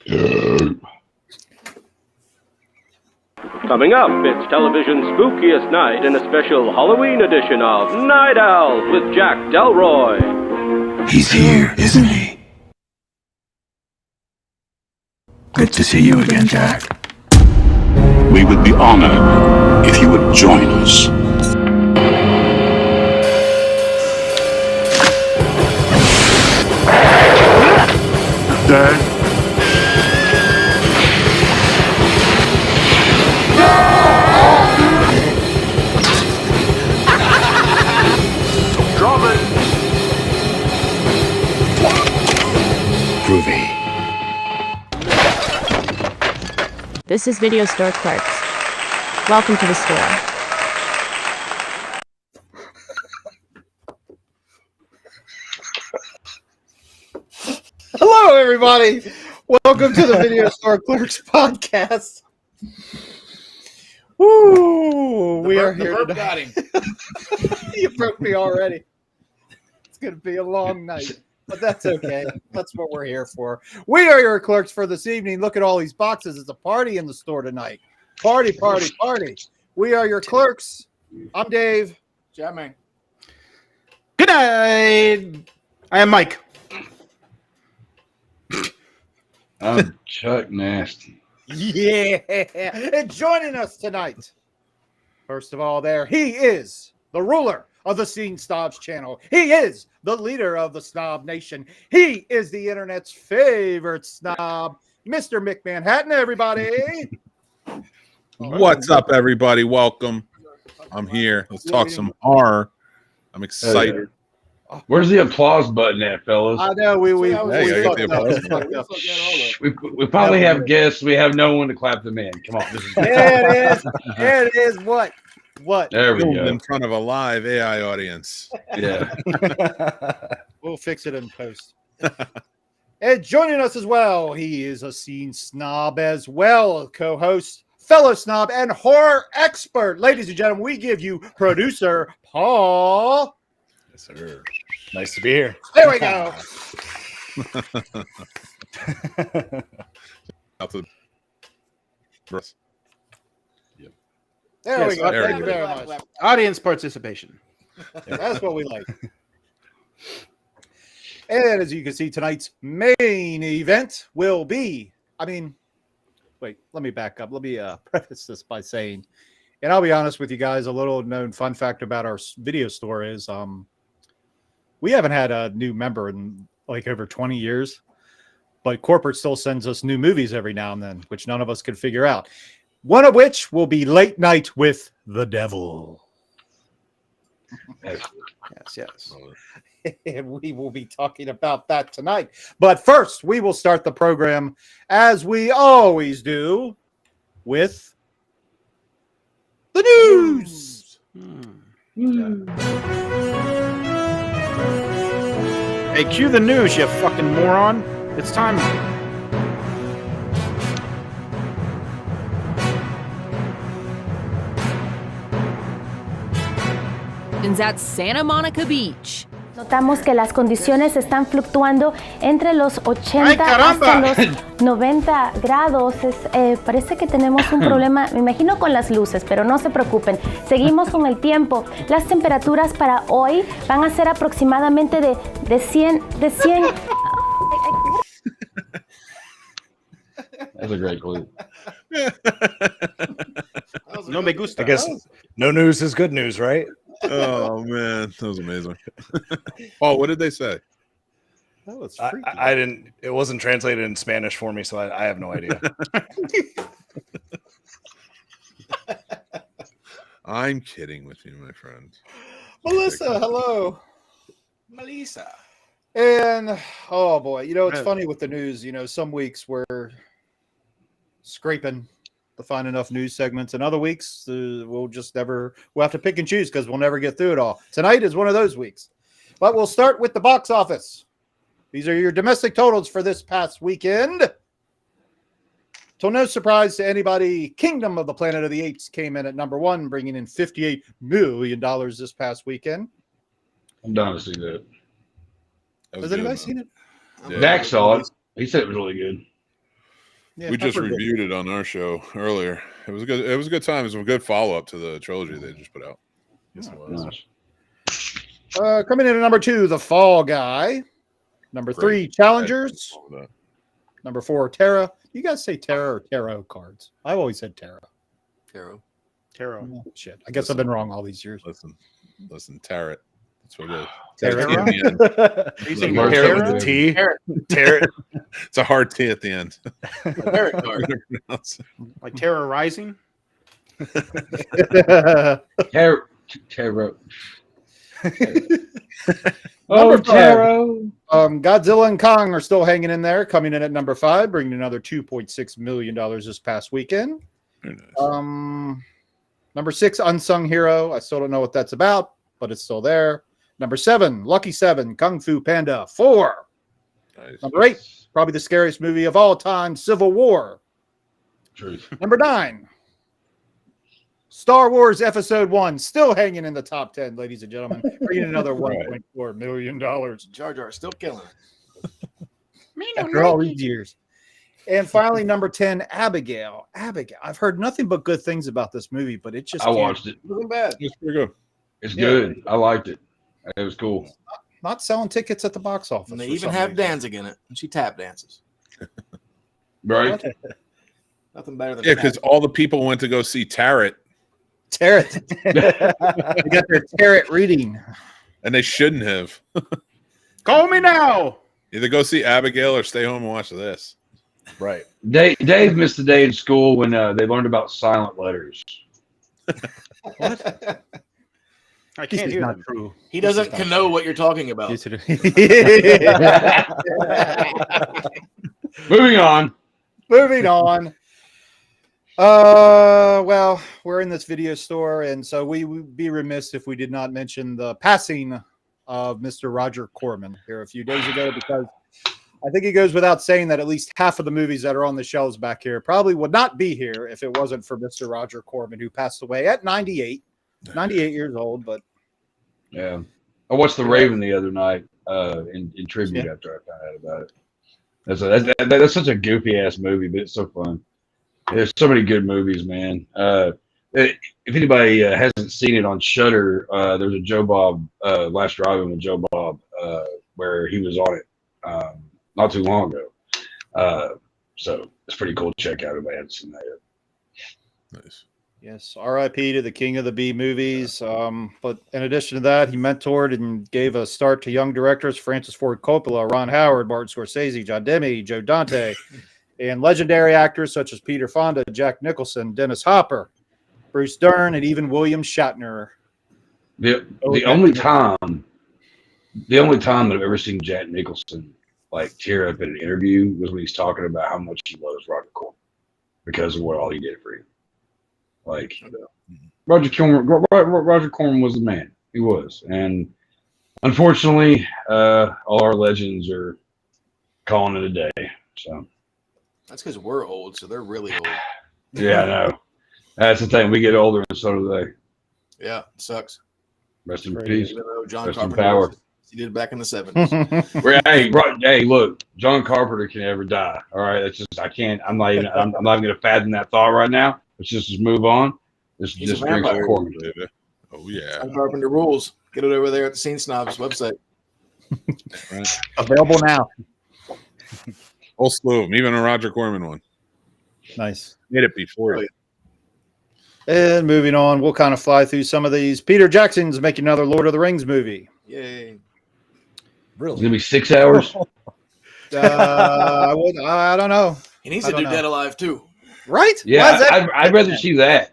Coming up, it's television's spookiest night in a special Halloween edition of Night Owls with Jack Delroy. He's here, isn't he? Good to see you again, Jack. We would be honored if you would join us. Dad? Groovy. This is Video Store Clerks. Welcome to the store. Hello, everybody. Welcome to the Video Store Clerks Podcast. Woo! We are here today. You broke me already. It's going to be a long night, but that's okay. That's what we're here for. We are your clerks for this evening. Look at all these boxes. It's a party in the store tonight. Party, party, party. We are your clerks. I'm Dave. Jamming. Good night. I am Mike. I'm Chuck Nasty. Yeah. And joining us tonight, first of all, he is the ruler of the Scene Snobs channel. He is the leader of the Snob Nation. He is the internet's favorite snob, Mr. Mick Manhattan, everybody. What's up, everybody? Welcome. I'm here. Let's talk some horror. I'm excited. Where's the applause button at, fellas? I know we probably have guests. We have no one to clap them in. Come on. There it is. What? There we go. In front of a live AI audience. Yeah. We'll fix it in post. And joining us as well, he is a scene snob as well, co-host, fellow snob, and horror expert. Ladies and gentlemen, we give you producer Paul. Yes, sir. Nice to be here. There we go. There we go. Thank you very much. Audience participation. That's what we like. And as you can see, tonight's main event will be, wait, let me back up. Let me preface this by saying, and I'll be honest with you guys, a little known fun fact about our video store is we haven't had a new member in like over 20 years, but corporate still sends us new movies every now and then, which none of us can figure out. One of which will be Late Night with the Devil. Yes. And we will be talking about that tonight. But first, we will start the program, as we always do, with the news. Hey, cue the news, you fucking moron. It's time. At Santa Monica Beach. Notamos que las condiciones están fluctuando entre los 80 hasta los 90 grados. Parece que tenemos un problema, me imagino, con las luces, pero no se preocupen. Seguimos con el tiempo. Las temperaturas para hoy van a ser aproximadamente de 100. That's a great clue. No me gusta. I guess no news is good news, right? Oh man, that was amazing. Oh, what did they say? That was freaky. I didn't. It wasn't translated in Spanish for me, so I have no idea. I'm kidding with you, my friend. Melissa, hello. Melissa. And oh boy, it's funny with the news. Some weeks we're scraping to find enough news segments, and other weeks we'll have to pick and choose because we'll never get through it all. Tonight is one of those weeks. But we'll start with the box office. These are your domestic totals for this past weekend. To no surprise to anybody, Kingdom of the Planet of the Apes came in at number one, bringing in $58 million this past weekend. I'm down to see that. Has anybody seen it? Yeah. Dak saw it. He said it was really good. Yeah, we just I've heard good reviewed it on our show earlier. It was good. It was a good time. It was a good follow up to the trilogy they just put out. Yes, it was. Coming in at number 2, The Fall Guy. Number 3, Challengers. Number 4, Terra. You guys say Terra or Tarot cards? I've always said Terra. Tarot. Oh, shit. I guess I've been wrong all these years. Listen, Tarot. That's what it is. Terra? You think Tarot with a T? Tarot. It's a hard T at the end. Tarot card. Like Terror Rising? Tarot. Number 5. Godzilla and Kong are still hanging in there, coming in at number 5, bringing another $2.6 million this past weekend. Very nice. Number 6, Unsung Hero. I still don't know what that's about, but it's still there. Number 7, Lucky 7, Kung Fu Panda 4. Nice. Number 8, probably the scariest movie of all time, Civil War. Truth. Number 9, Star Wars Episode 1, still hanging in the top 10, ladies and gentlemen, bringing another $1.4 million. Jar Jar still killing it. After all these years. And finally, number 10, Abigail. I've heard nothing but good things about this movie, but it just I watched it. It wasn't bad. It's pretty good. It's good. I liked it. It was cool. Not selling tickets at the box office. And they even have Danzig in it, and she tap dances. Right? Nothing better than Yeah, because all the people went to go see Tarot, Tarot. They got their Tarot reading. and they shouldn't have. Call me now. Either go see Abigail or stay home and watch this. Right. Dave missed the day in school when they learned about silent letters. What? I This can't is hear not them. true. He doesn't know what you're talking about. Moving on. Moving on. Well, we're in this video store, and so we would be remiss if we did not mention the passing of Mr. Roger Corman here a few days ago, because I think it goes without saying that at least half of the movies that are on the shelves back here probably would not be here if it wasn't for Mr. Roger Corman, who passed away at 98 years old. But Yeah. I watched The Raven the other night in tribute after I found out about it. That's such a goofy ass movie, but it's so fun. There's so many good movies, man. If anybody hasn't seen it on Shudder, there's a Joe Bob Last Drive-In with Joe Bob where he was on it not too long ago. So it's pretty cool to check out if I haven't seen that yet. Nice. yes, R.I.P. to the king of the B movies. But in addition to that, he mentored and gave a start to young directors Francis Ford Coppola, Ron Howard, Martin Scorsese, John Demme, Joe Dante, and legendary actors such as Peter Fonda, Jack Nicholson, Dennis Hopper, Bruce Dern, and even William Shatner. The only time that I've ever seen Jack Nicholson like tear up in an interview was when he's talking about how much he loves Roger Corman because of what all he did for him. Like Roger Corman was the man. He was, and unfortunately, all our legends are calling it a day. So That's because we're old, so they're really old. yeah, I know. That's the thing. We get older, and so do they. Yeah, it sucks. Rest in peace. Even though John Rest in Carpenter power. he did it back in the 70s. Hey, look, John Carpenter can never die. All right, that's just I can't. I'm not even going to fathom that thought right now. Let's just move on. Just He's a drink some vampire. Corman. Oh yeah. John Carpenter rules. Get it over there at the Scene Snobs website. Right. Available now. Whole slew of them, even a Roger Corman one. Nice. Made it before. And moving on, we'll kind of fly through some of these. Peter Jackson's making another Lord of the Rings movie. Yay. It's gonna be 6 hours. I don't know. He needs I to do don't know. Dead Alive too. Right? Why Yeah, is that- I'd rather see that.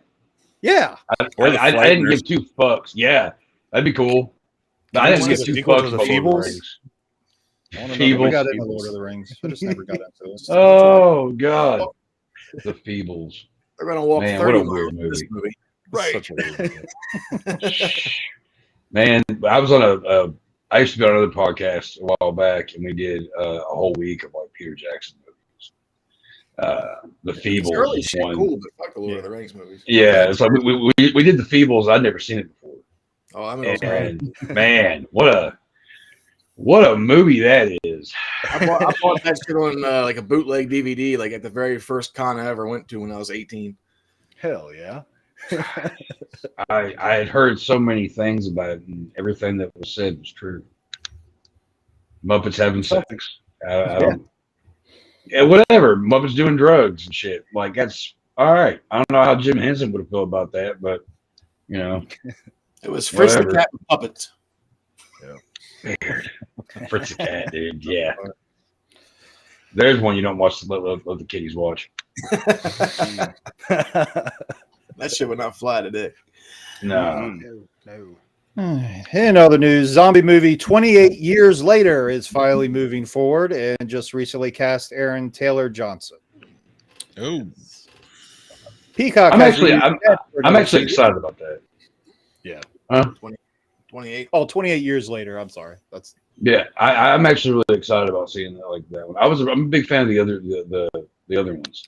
Yeah. I didn't give two fucks. Yeah, that'd be cool. But I didn't give two fucks about Lord of the Rings. I want to know if we got Feebles. into Lord of the Rings. I just never got into it. Oh God, the Feebles. They're gonna walk Man, 30 what a miles weird in this movie. movie. Right. Such a weird movie. Man, I was on I used to be on another podcast a while back, and we did a whole week of like Peter Jackson movies. The Feebles Early was shit one. cool, but fuck the Lord of the Rings movies. Yeah, it's like we did the Feebles. I'd never seen it before. Oh, I'm in And man, what What a movie that is. I bought that shit on like a bootleg DVD, like at the very first con I ever went to when I was 18. Hell yeah. I had heard so many things about it, and everything that was said was true. Muppets having sex. Yeah, whatever. Muppets doing drugs and shit. Like, that's all right. I don't know how Jim Henson would have felt about that, but you know, it was Fritz the Cat and puppets. Yeah. Fritz the Cat, dude. Yeah. There's one you don't watch. Let the kiddies watch. That shit would not fly today. No. In other news, zombie movie 28 years later is finally moving forward and just recently cast Aaron Taylor Johnson. Oh, Peacock. I'm actually excited about that. Yeah. Huh? 28. Oh, 28 years later. I'm sorry. That's I'm actually really excited about seeing that, like that one. I'm a big fan of the other ones.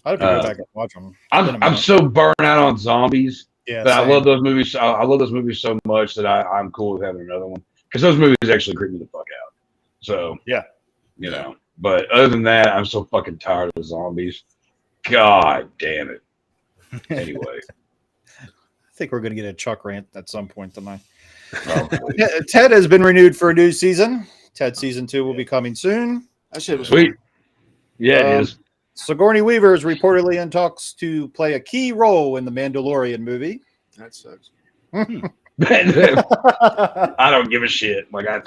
I have to go back and watch them. I'm so burnt out on zombies. Yeah, but I love those movies. I love those movies so much that I'm cool with having another one, because those movies actually creep me the fuck out. So yeah, you know. But other than that, I'm so fucking tired of zombies. God damn it. Anyway, I think we're gonna get a Chuck rant at some point tonight. Ted has been renewed for a new season. Ted season 2 will be coming soon. That shit was sweet. Yeah, it is. Sigourney Weaver is reportedly in talks to play a key role in the Mandalorian movie. That sucks. I don't give a shit. Like I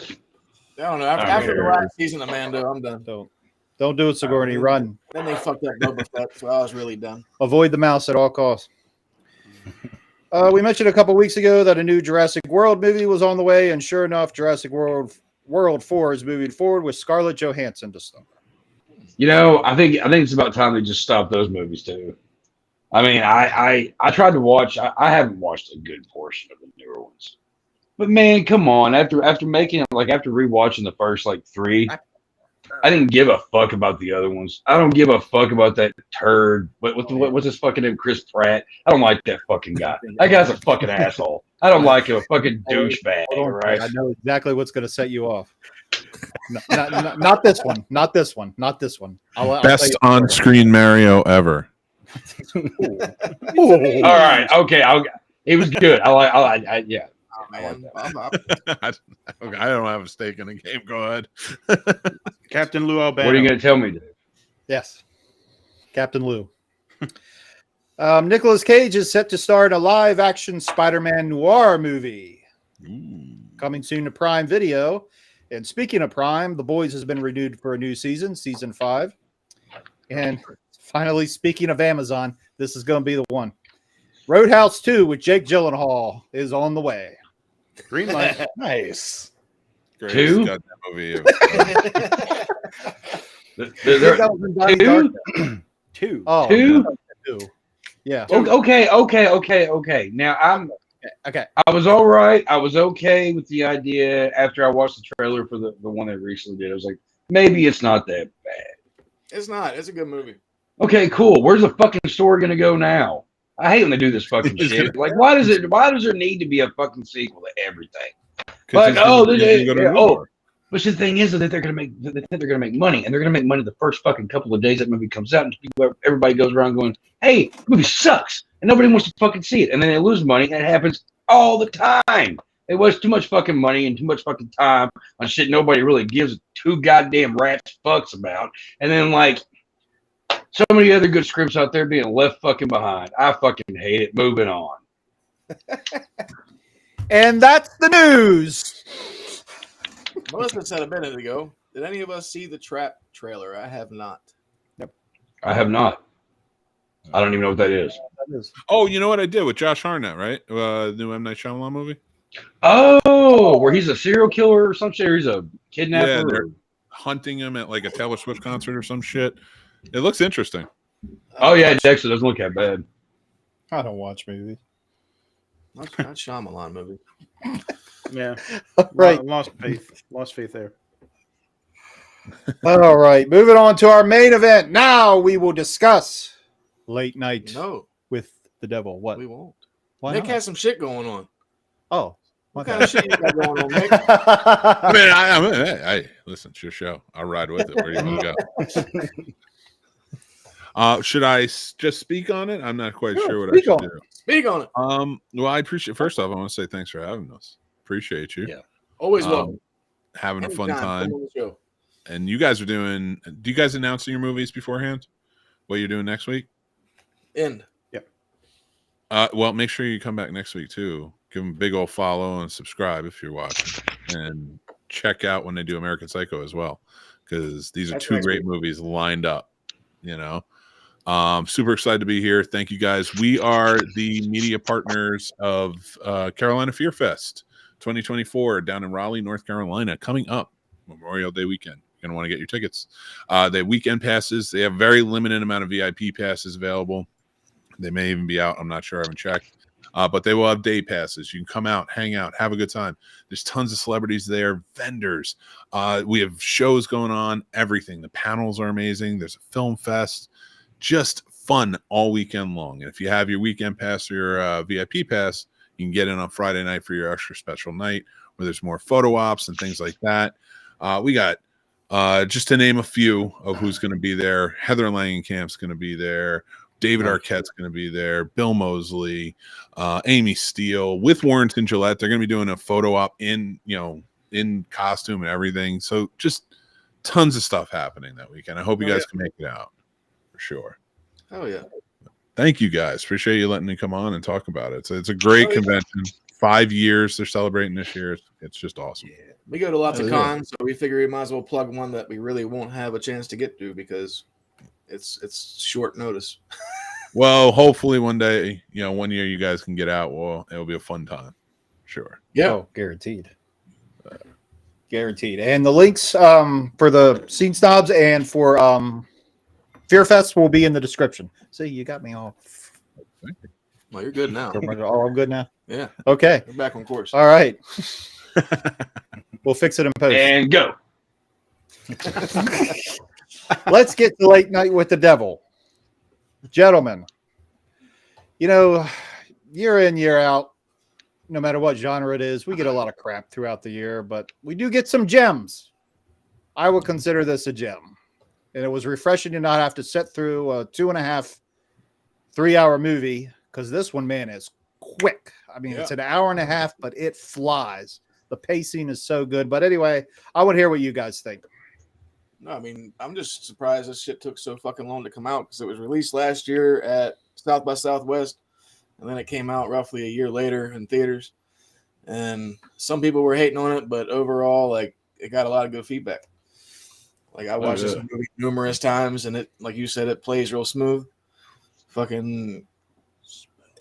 don't know. After the last season of Mando, I'm done. Don't do it, Sigourney. Run. Then they fucked up Boba Fett, so I was really done. Avoid the mouse at all costs. We mentioned a couple weeks ago that a new Jurassic World movie was on the way, and sure enough, Jurassic World 4 is moving forward with Scarlett Johansson to star. You know, I think it's about time they just stop those movies too. I mean, I tried to watch. I haven't watched a good portion of the newer ones, but man, come on! After rewatching the first like 3, I didn't give a fuck about the other ones. I don't give a fuck about that turd. What's his fucking name? Chris Pratt. I don't like that fucking guy. That guy's a fucking asshole. I don't like him. A fucking douchebag. Right? I know exactly what's going to set you off. Not this one. Not this one. Not this one. Best on-screen Mario ever. All right. Okay. It was good. Yeah. Oh, man. I don't have a stake in the game. Go ahead. Captain Lou Albano. What are you going to tell me, Dave? Yes. Captain Lou. Nicolas Cage is set to star in a live-action Spider-Man noir movie. Coming soon to Prime Video. And speaking of Prime, The Boys has been renewed for a new season 5. And finally, speaking of Amazon, this is going to be the one. Roadhouse 2 with Jake Gyllenhaal is on the way. Green light. Nice. Great. 2? Got that movie. 2? Oh, 2? 2. Yeah. Okay. Now Okay. I was all right. I was okay with the idea after I watched the trailer for the one they recently did. I was like, maybe it's not that bad. It's not. It's a good movie. Okay, cool. Where's the fucking story gonna go now? I hate when they do this fucking shit. Like, why does there need to be a fucking sequel to everything? Like, but the thing is that they're gonna make money, and they're gonna make money the first fucking couple of days that movie comes out, and everybody goes around going, "Hey, the movie sucks," and nobody wants to fucking see it, and then they lose money, and it happens all the time. They waste too much fucking money and too much fucking time on shit nobody really gives two goddamn rats fucks about, and then like so many other good scripts out there being left fucking behind. I fucking hate it. Moving on. And that's the news. Melissa said a minute ago, did any of us see the Trap trailer? I have not. Yep. I have not. I don't even know what that is. Oh, you know what I did with Josh Hartnett, right? New M. Night Shyamalan movie. Oh, where he's a serial killer or some shit, or he's a kidnapper. Yeah, they're hunting him at like a Taylor Swift concert or some shit. It looks interesting. Oh yeah, it actually doesn't look that bad. I don't watch movies. Not Shyamalan movie. Yeah. Right. Lost faith there. All right. Moving on to our main event. Now we will discuss Late Night No, with the Devil. What? we won't. Why Nick not? has some shit going on. Oh. What kind of shit you got going on, Mick? I mean, hey, listen, it's your show. I'll ride with it. Where do you want to go? Should I just speak on it? I'm not quite sure what I should do. Speak on it. Well, I appreciate. First off, I want to say thanks for having us. Appreciate you. Yeah, always welcome. Having a fun time. Come on the show. And you guys are doing. Do you guys announce your movies beforehand? What you're doing next week? Yep. Well, make sure you come back next week too. Give them a big old follow and subscribe if you're watching, and check out when they do American Psycho as well, because these are two great movies lined up. You know, super excited to be here. Thank you guys. We are the media partners of Carolina Fear Fest 2024 down in Raleigh, North Carolina, coming up Memorial Day weekend. You're gonna want to get your tickets. They have weekend passes. They have very limited amount of VIP passes available. They may even be out. I'm not sure. I haven't checked. But they will have day passes. You can come out, hang out, have a good time. There's tons of celebrities there, vendors. We have shows going on, everything. The panels are amazing. There's a film fest. Just fun all weekend long. And if you have your weekend pass or your VIP pass, you can get in on Friday night for your extra special night where there's more photo ops and things like that. We got, just to name a few of who's going to be there, Heather Langenkamp's going to be there. David Arquette's going to be there. Bill Moseley, Amy Steele with Warrington Gillette. They're going to be doing a photo op in costume and everything. So just tons of stuff happening that weekend. I hope you guys can make it out for sure. Oh yeah. Thank you guys. Appreciate you letting me come on and talk about it. It's a great convention. 5 years they're celebrating this year. It's just awesome. Yeah. We go to lots of cons, so we figure we might as well plug one that we really won't have a chance to get to because it's short notice. Well, hopefully one day, 1 year you guys can get out. Well, it'll be a fun time. Sure. Yeah. Oh, guaranteed. Guaranteed. And the links for the Scene Snobs and for Fear Fest will be in the description. See, you got me all. Well, you're good now. Oh, I'm good now? Yeah. Okay. We're back on course. All right. We'll fix it in post. And go. Let's get to Late Night with the Devil. Gentlemen, year in, year out, no matter what genre it is, we get a lot of crap throughout the year, but we do get some gems. I would consider this a gem. And it was refreshing to not have to sit through a 2.5, 3 hour movie, because this one, man, is quick. I mean, it's an hour and a half, but it flies. The pacing is so good. But anyway, I would hear what you guys think. No, I mean, I'm just surprised this shit took so fucking long to come out because it was released last year at South by Southwest, and then it came out roughly a year later in theaters. And some people were hating on it, but overall, like, it got a lot of good feedback. Like, I watched this movie numerous times, and it, like you said, it plays real smooth. Fucking,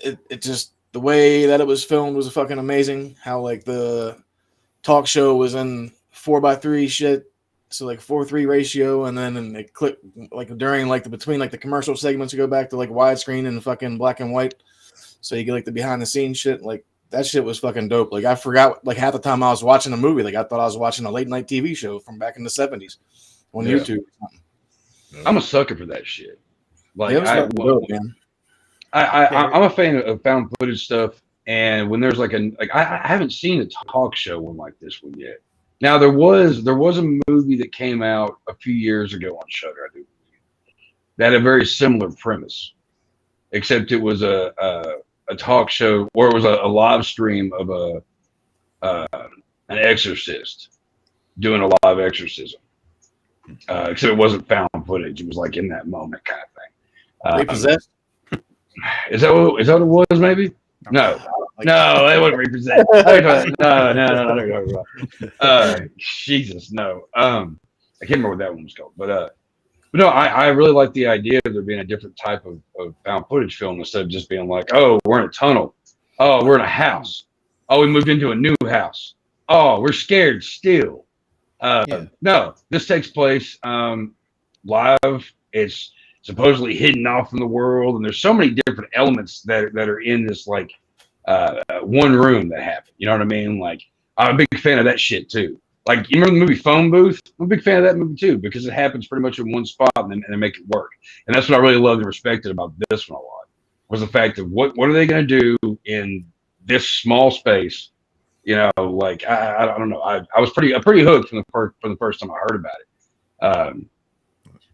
it just, the way that it was filmed was fucking amazing. How, like, the talk show was in 4:3 shit. So like 4:3 ratio, and then they click like during like between like the commercial segments, you go back to like widescreen and fucking black and white. So you get like the behind the scenes shit. Like that shit was fucking dope. Like I forgot like half the time I was watching a movie. Like I thought I was watching a late night TV show from back in the 70s on YouTube. I'm a sucker for that shit. Like I'm a fan of found footage stuff, and when there's like I haven't seen a talk show one like this one yet. Now there was a movie that came out a few years ago on Shudder, I do, that had a very similar premise, except it was a talk show, or it was a live stream of an exorcist doing a live exorcism. Except it wasn't found footage; it was like in that moment kind of thing. Repossessed? Is that what it was? Maybe. No, they wasn't repossessed. No. Jesus, no. I can't remember what that one was called, but no, I really like the idea of there being a different type of found footage film instead of just being like, oh, we're in a tunnel, oh, we're in a house, oh, we moved into a new house, oh, we're scared still. No, this takes place live. It's supposedly hidden off from the world, and there's so many different elements that are in this like one room that happen. You know what I mean? Like I'm a big fan of that shit too. Like you remember the movie Phone Booth? I'm a big fan of that movie too because it happens pretty much in one spot and they make it work. And that's what I really loved and respected about this one a lot was the fact of what are they going to do in this small space You know, like I don't know. I was pretty hooked from the first time I heard about it.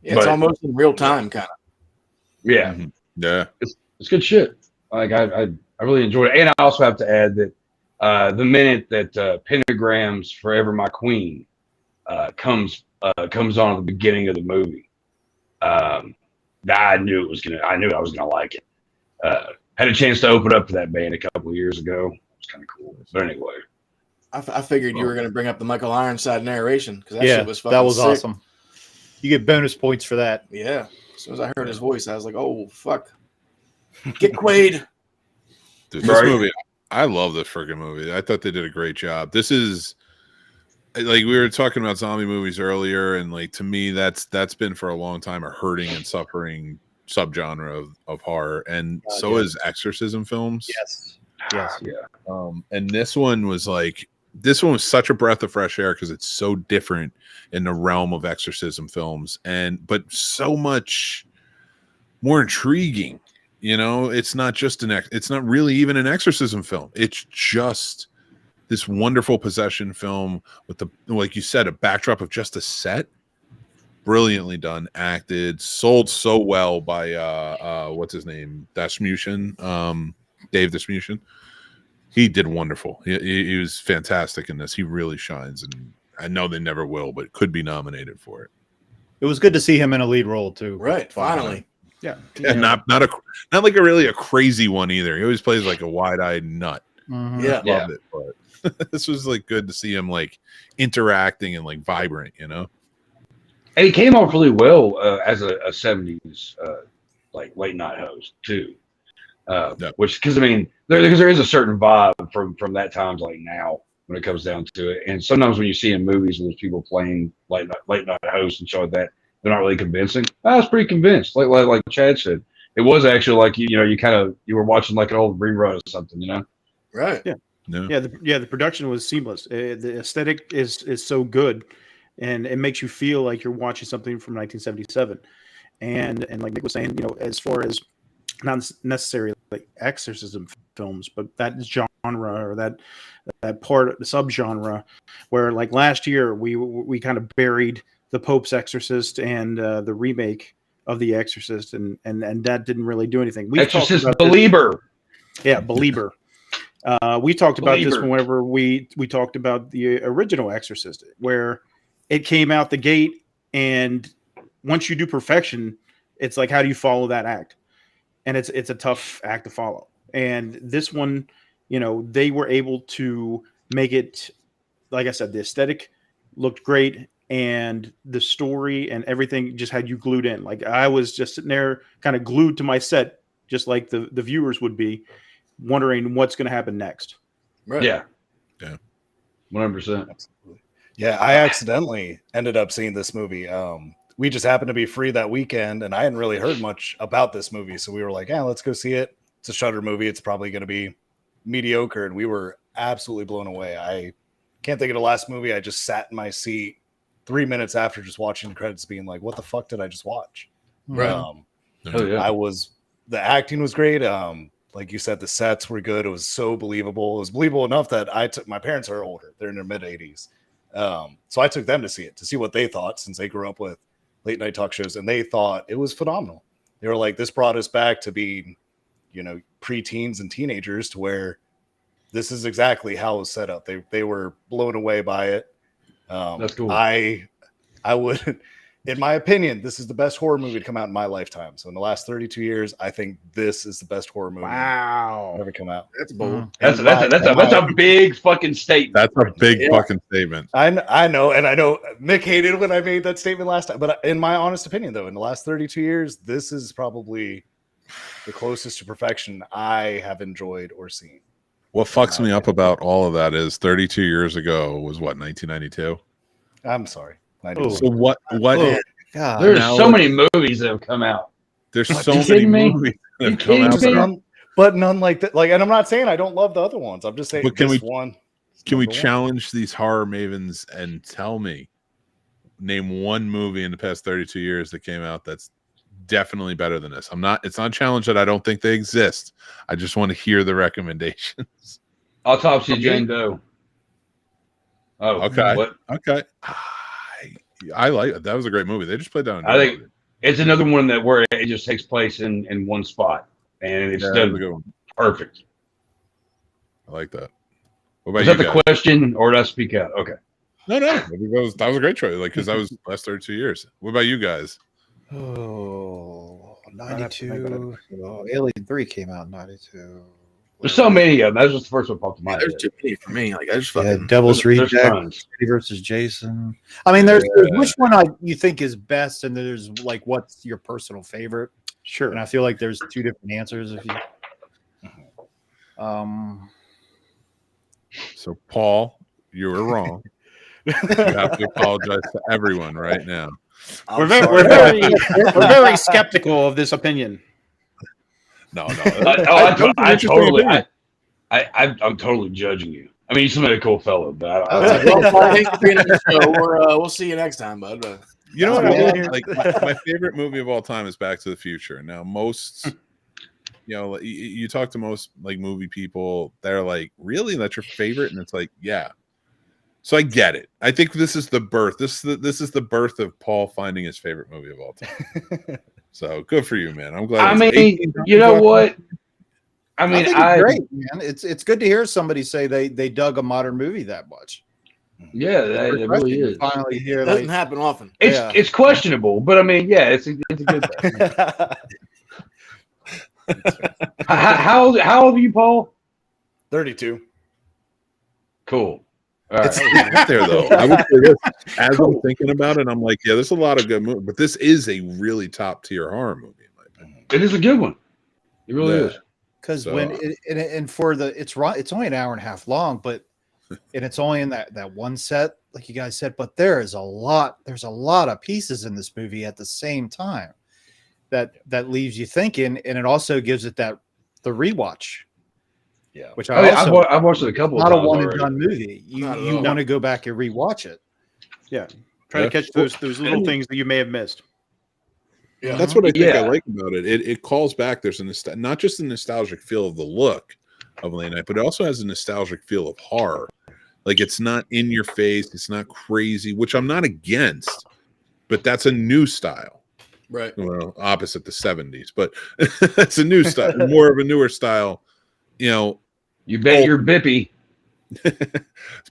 Yeah, it's almost in real time, kind of. Yeah, yeah, it's good shit. Like I really enjoyed it, and I also have to add that the minute that Pentagrams Forever My Queen comes on at the beginning of the movie, I knew I was gonna like it. Had a chance to open up to that band a couple of years ago. It was kind of cool. But anyway, I figured you were going to bring up the Michael Ironside narration because that shit was fucking that was sick. awesome. You get bonus points for that. Yeah. As soon as I heard his voice, I was like, "Oh fuck, get Quaid." Dude, this movie, I love this freaking movie. I thought they did a great job. This is like we were talking about zombie movies earlier, and like to me, that's been for a long time a hurting and suffering subgenre of horror, and so is exorcism films. Yes. Yeah. And this one was such a breath of fresh air because it's so different in the realm of exorcism films, but so much more intriguing. You know, it's not just it's not really even an exorcism film. It's just this wonderful possession film with like you said, a backdrop of just a set. Brilliantly done, acted, sold so well by what's his name, Dasmushin, Dave Dasmushin. He did wonderful. He was fantastic in this. He really shines, and I know they never will, but could be nominated for it. It was good to see him in a lead role too. Right, finally. Yeah, and not like a really crazy one either. He always plays like a wide-eyed nut. Yeah, love it. But this was like good to see him like interacting and like vibrant, you know. And he came off really well as a 70s like late night host too. Which, because I mean, there is a certain vibe from that time to like now when it comes down to it. And sometimes when you see in movies with people playing late night hosts and shit like that, they're not really convincing. I was pretty convinced. Like Chad said, it was actually like you were watching like an old rerun or something, you know? Right. Yeah. The production was seamless. The aesthetic is so good, and it makes you feel like you're watching something from 1977. And like Nick was saying, you know, as far as not necessarily like exorcism films, but that genre or that part, the subgenre, where like last year we kind of buried The Pope's Exorcist and the remake of The Exorcist, and that didn't really do anything. We Exorcist Belieber. Yeah, Belieber. We talked about this whenever we talked about the original Exorcist, where it came out the gate, and once you do perfection, it's like, how do you follow that act? And it's a tough act to follow. And this one, you know, they were able to make it, like I said, the aesthetic looked great, and the story and everything just had you glued in. Like I was just sitting there kind of glued to my set, just like the viewers would be, wondering what's going to happen next. Right. Yeah. 100%. Absolutely. Yeah, I accidentally ended up seeing this movie. We just happened to be free that weekend, and I hadn't really heard much about this movie, so we were like, "Yeah, let's go see it." It's a Shudder movie. It's probably going to be mediocre, and we were absolutely blown away. I can't think of the last movie. I just sat in my seat 3 minutes after just watching the credits, being like, "What the fuck did I just watch?" Right. The acting was great. Like you said, the sets were good. It was so believable. It was believable enough that my parents are older. They're in their mid 80s. So I took them to see it, to see what they thought, since they grew up with late night talk shows, and they thought it was phenomenal. They were like, this brought us back to being, you know, preteens and teenagers, to where this is exactly how it was set up. They were blown away by it. That's cool. I would, in my opinion, this is the best horror movie to come out in my lifetime. So in the last 32 years, I think this is the best horror movie ever come out. That's bold. That's a big fucking statement. That's a big fucking statement. I know, and I know Mick hated when I made that statement last time. But in my honest opinion, though, in the last 32 years, this is probably the closest to perfection I have enjoyed or seen. What fucks me up about all of that is 32 years ago was what, 1992? I'm sorry. So what? Oh, there's so many movies that have come out. There's so many movies that have come out, but none like that. Like, and I'm not saying I don't love the other ones. I'm just saying one. Can we challenge these horror mavens and name one movie in the past 32 years that came out that's definitely better than this? It's not a challenge that I don't think they exist. I just want to hear the recommendations. Autopsy of Jane Doe. Oh, Okay. What? Okay. I like it. That was a great movie. They just played down. I think it's another one that where it just takes place in one spot, and it's done a good one. perfect. I like that. What about Is you that the question, or did I speak out? Okay. No. That was a great choice. Like, because that was the last 32 years. What about you guys? Oh, 92. Oh, Alien 3 came out in 92. There's so many of them. That was just the first one popped in my head. There's too many for me. Like I just fucking Devil's there's Reject, tons. Freddy versus Jason. I mean, there's which one you think is best, and there's like what's your personal favorite. Sure. And I feel like there's two different answers. If you, So, Paul, you were wrong. You have to apologize to everyone right now. We're very skeptical of this opinion. No. I'm totally judging you. I mean, you seem like a cool fellow, but thanks for being on the show. We'll see you next time, bud. You know what I mean? Like my favorite movie of all time is Back to the Future. Now, most, you talk to most like movie people, they're like, "Really? That's your favorite?" And it's like, yeah. So I get it. I think this is the birth. This is the birth of Paul finding his favorite movie of all time. So good for you, man. I'm glad. I mean, you know what? I mean, think it's great, man. It's good to hear somebody say they dug a modern movie that much. Yeah, that really is. Finally hear It doesn't happen often. It's questionable, but I mean, yeah, it's a good thing. How old are you, Paul? 32. Cool. All right. It's not there though. I would say this as I'm thinking about it. I'm like, yeah, there's a lot of good movies, but this is a really top tier horror movie in my opinion. It is a good one. It really is. Because it's only an hour and a half long, but and it's only in that one set, like you guys said. But there's a lot of pieces in this movie at the same time that leaves you thinking, and it also gives it the rewatch. Yeah, which I've watched it a couple of times. Not a one and already. done movie. You want to go back and rewatch it. Yeah, try to catch those little things that you may have missed. Yeah, that's what I think I like about it. It calls back. There's not just a nostalgic feel of the look of Late Night, but it also has a nostalgic feel of horror. Like it's not in your face. It's not crazy, which I'm not against, but that's a new style. Right. Well, opposite the 70s, but it's a new style, more of a newer style. You bet you're bippy.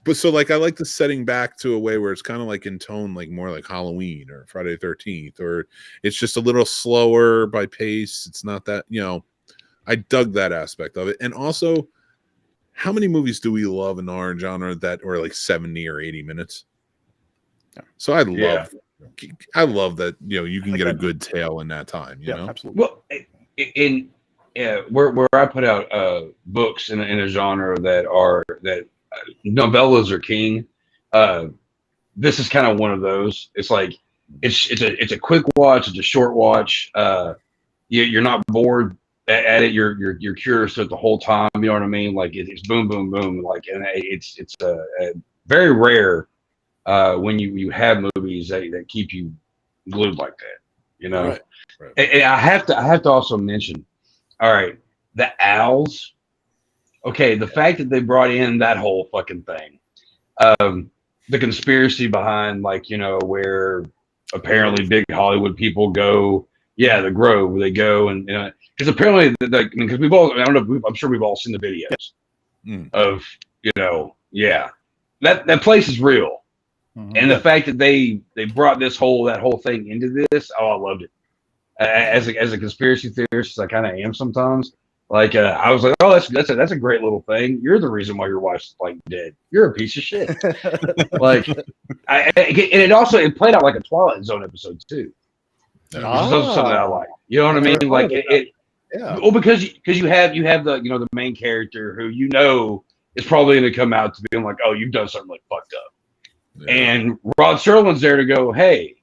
But so like I like the setting back to a way where it's kind of like in tone, like more like Halloween or Friday the 13th, or it's just a little slower by pace. It's not that, I dug that aspect of it. And also, how many movies do we love in the horror genre that are like 70 or 80 minutes? Yeah. So I love that, you can get a good tale in that time, you know? Absolutely. Well, where I put out books in a genre that novellas are king, this is kind of one of those. It's like it's a quick watch, it's a short watch. You're not bored at it. You're curious the whole time. You know what I mean? Like it's boom, boom, boom. Like, and it's very rare when you have movies that keep you glued like that. Right. And I have to also mention. All right, the owls. Okay, the fact that they brought in that whole fucking thing, the conspiracy behind, where apparently big Hollywood people go, the Grove, where they go, and because apparently, because we've all, I don't know, I'm sure we've all seen the videos of, that place is real, and the fact that they brought that whole thing into this, I loved it. As a conspiracy theorist, I kind of am sometimes. Like I was like, oh, that's a great little thing. You're the reason why your wife's like dead. You're a piece of shit. And it played out like a Twilight Zone episode too. Which is also something I like. You know what I mean? Like well, because you have the the main character who is probably going to come out to being like, oh, you've done something like fucked up, and Rod Serling's there to go, hey.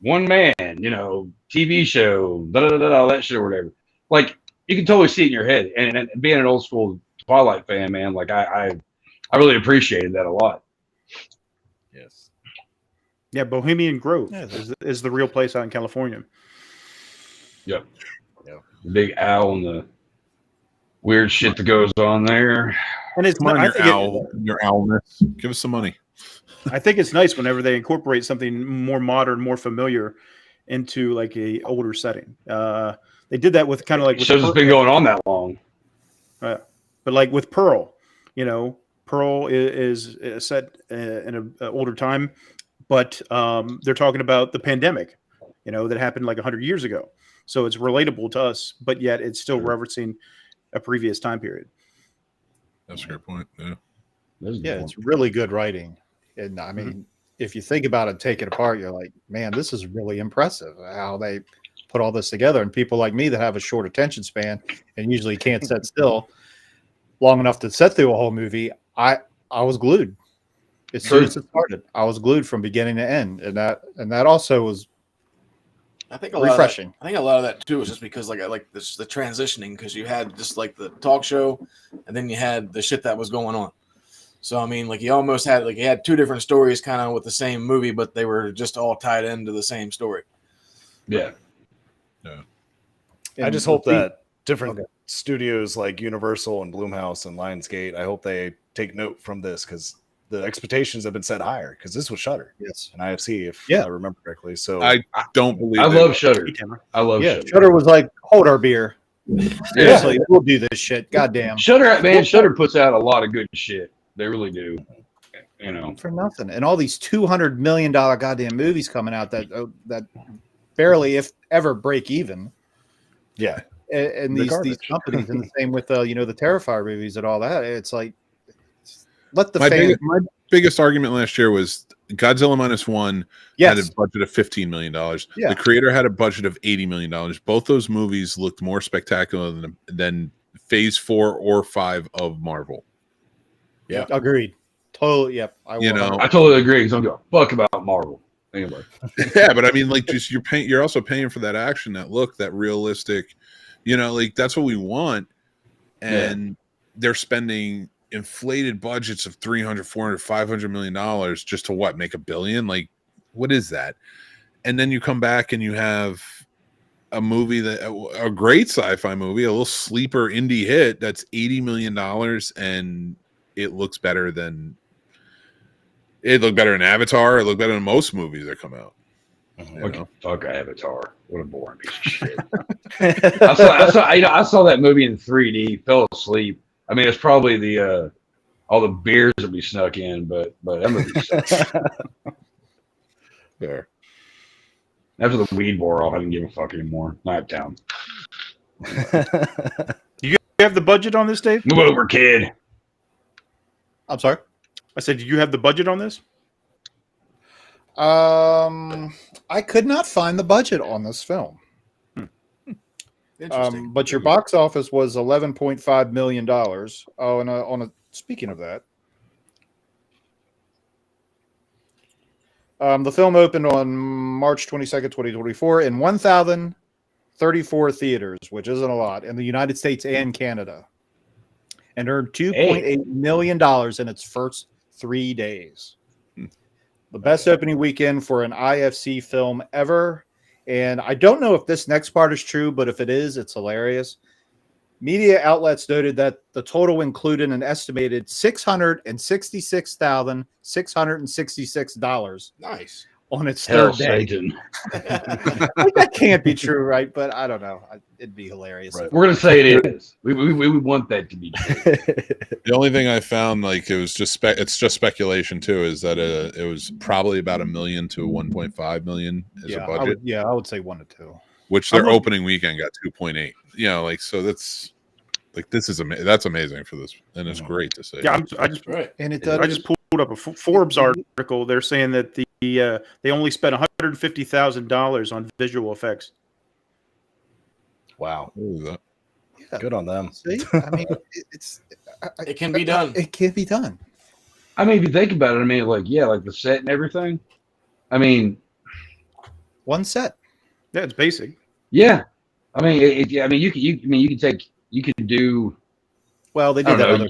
One man, TV show, all that shit or whatever. Like you can totally see it in your head. And being an old school Twilight fan, man, like I really appreciated that a lot. Yes. Yeah, Bohemian Grove is the real place out in California. Yep. Yeah. The big owl and the weird shit that goes on there. And it's your owlness. Give us some money. I think it's nice whenever they incorporate something more modern, more familiar into like a older setting. They did that with kind of like with shows it's been going on that long. But like with Pearl, you know, Pearl is set in an older time, but they're talking about the pandemic, you know, that happened like 100 years ago. So it's relatable to us, but yet it's still referencing a previous time period. That's a great point. Yeah. Yeah, it's really good writing. And I mean, if you think about it, take it apart, you're like, man, this is really impressive how they put all this together. And people like me that have a short attention span and usually can't sit still long enough to sit through a whole movie, I was glued. As soon as it started, I was glued from beginning to end. And that also was I think refreshing. I think a lot of that too is just because like this the transitioning, because you had just like the talk show and then you had the shit that was going on. So I mean, like you almost had you had two different stories kind of with the same movie, but they were just all tied into the same story. Yeah. Yeah. I just hope that different studios like Universal and Blumhouse and Lionsgate, I hope they take note from this, because the expectations have been set higher, because this was Shudder. Yes. And IFC, if I remember correctly. So I don't believe I love Shudder. I love Shudder. Shudder was like, hold our beer. Seriously, we'll do this shit. Goddamn. Shudder, man, Shudder puts out a lot of good shit. They really do. You know, for nothing. And all these $200 million goddamn movies coming out that barely, if ever, break even. Yeah. And these companies, and the same with the Terrifier movies and all that. It's like, let the my biggest argument last year was Godzilla -1 had a budget of $15 million. Yeah. The creator had a budget of $80 million. Both those movies looked more spectacular than Phase 4 or 5 of Marvel. Yeah, agreed. Totally. Yep. I totally agree. Because I don't give a fuck about Marvel anyway. Yeah, but I mean, like, just you're also paying for that action, that look, that realistic. You know, like that's what we want, and they're spending inflated budgets of $300, $400, $500 million just to make $1 billion. Like, what is that? And then you come back and you have a movie a great sci-fi movie, a little sleeper indie hit that's $80 million, and it looks better than Avatar. It looked better than most movies that come out. Fuck Avatar. What a boring piece of shit. I saw that movie in 3D, fell asleep. I mean, it's probably the all the beers that we snuck in, but that movie sucks. There. After the weed wore off, I didn't give a fuck anymore. Night Town. You have the budget on this, Dave? Move over, kid. I'm sorry. I said, do you have the budget on this? I could not find the budget on this film. Interesting. But your box office was $11.5 million. Oh, and speaking of that, the film opened on March 22nd, 2024 in 1,034 theaters, which isn't a lot, in the United States and Canada, and earned $2.8 million in its first 3 days. The best opening weekend for an IFC film ever. And I don't know if this next part is true, but if it is, it's hilarious. Media outlets noted that the total included an estimated $666,666. Nice. On its third day. Satan. That can't be true, right? But I don't know. It'd be hilarious. Right. We're gonna say it is. We want that to be true. The only thing I found, like, it was just it's just speculation too, is that it was probably about $1 million to $1.5 million as a budget. I would say 1 to 2. Which their opening weekend got 2.8. You know, like, so that's like, that's amazing for this, and it's great to see. Yeah, I just pulled up a Forbes article. They're saying that they only spent $150,000 on visual effects. Wow. Yeah. Good on them. See? I mean, it can be done. It can be done. I mean, if you think about it, I mean, like the set and everything. I mean, one set. Yeah, it's basic. Yeah, I mean, you can do. Well, they did that other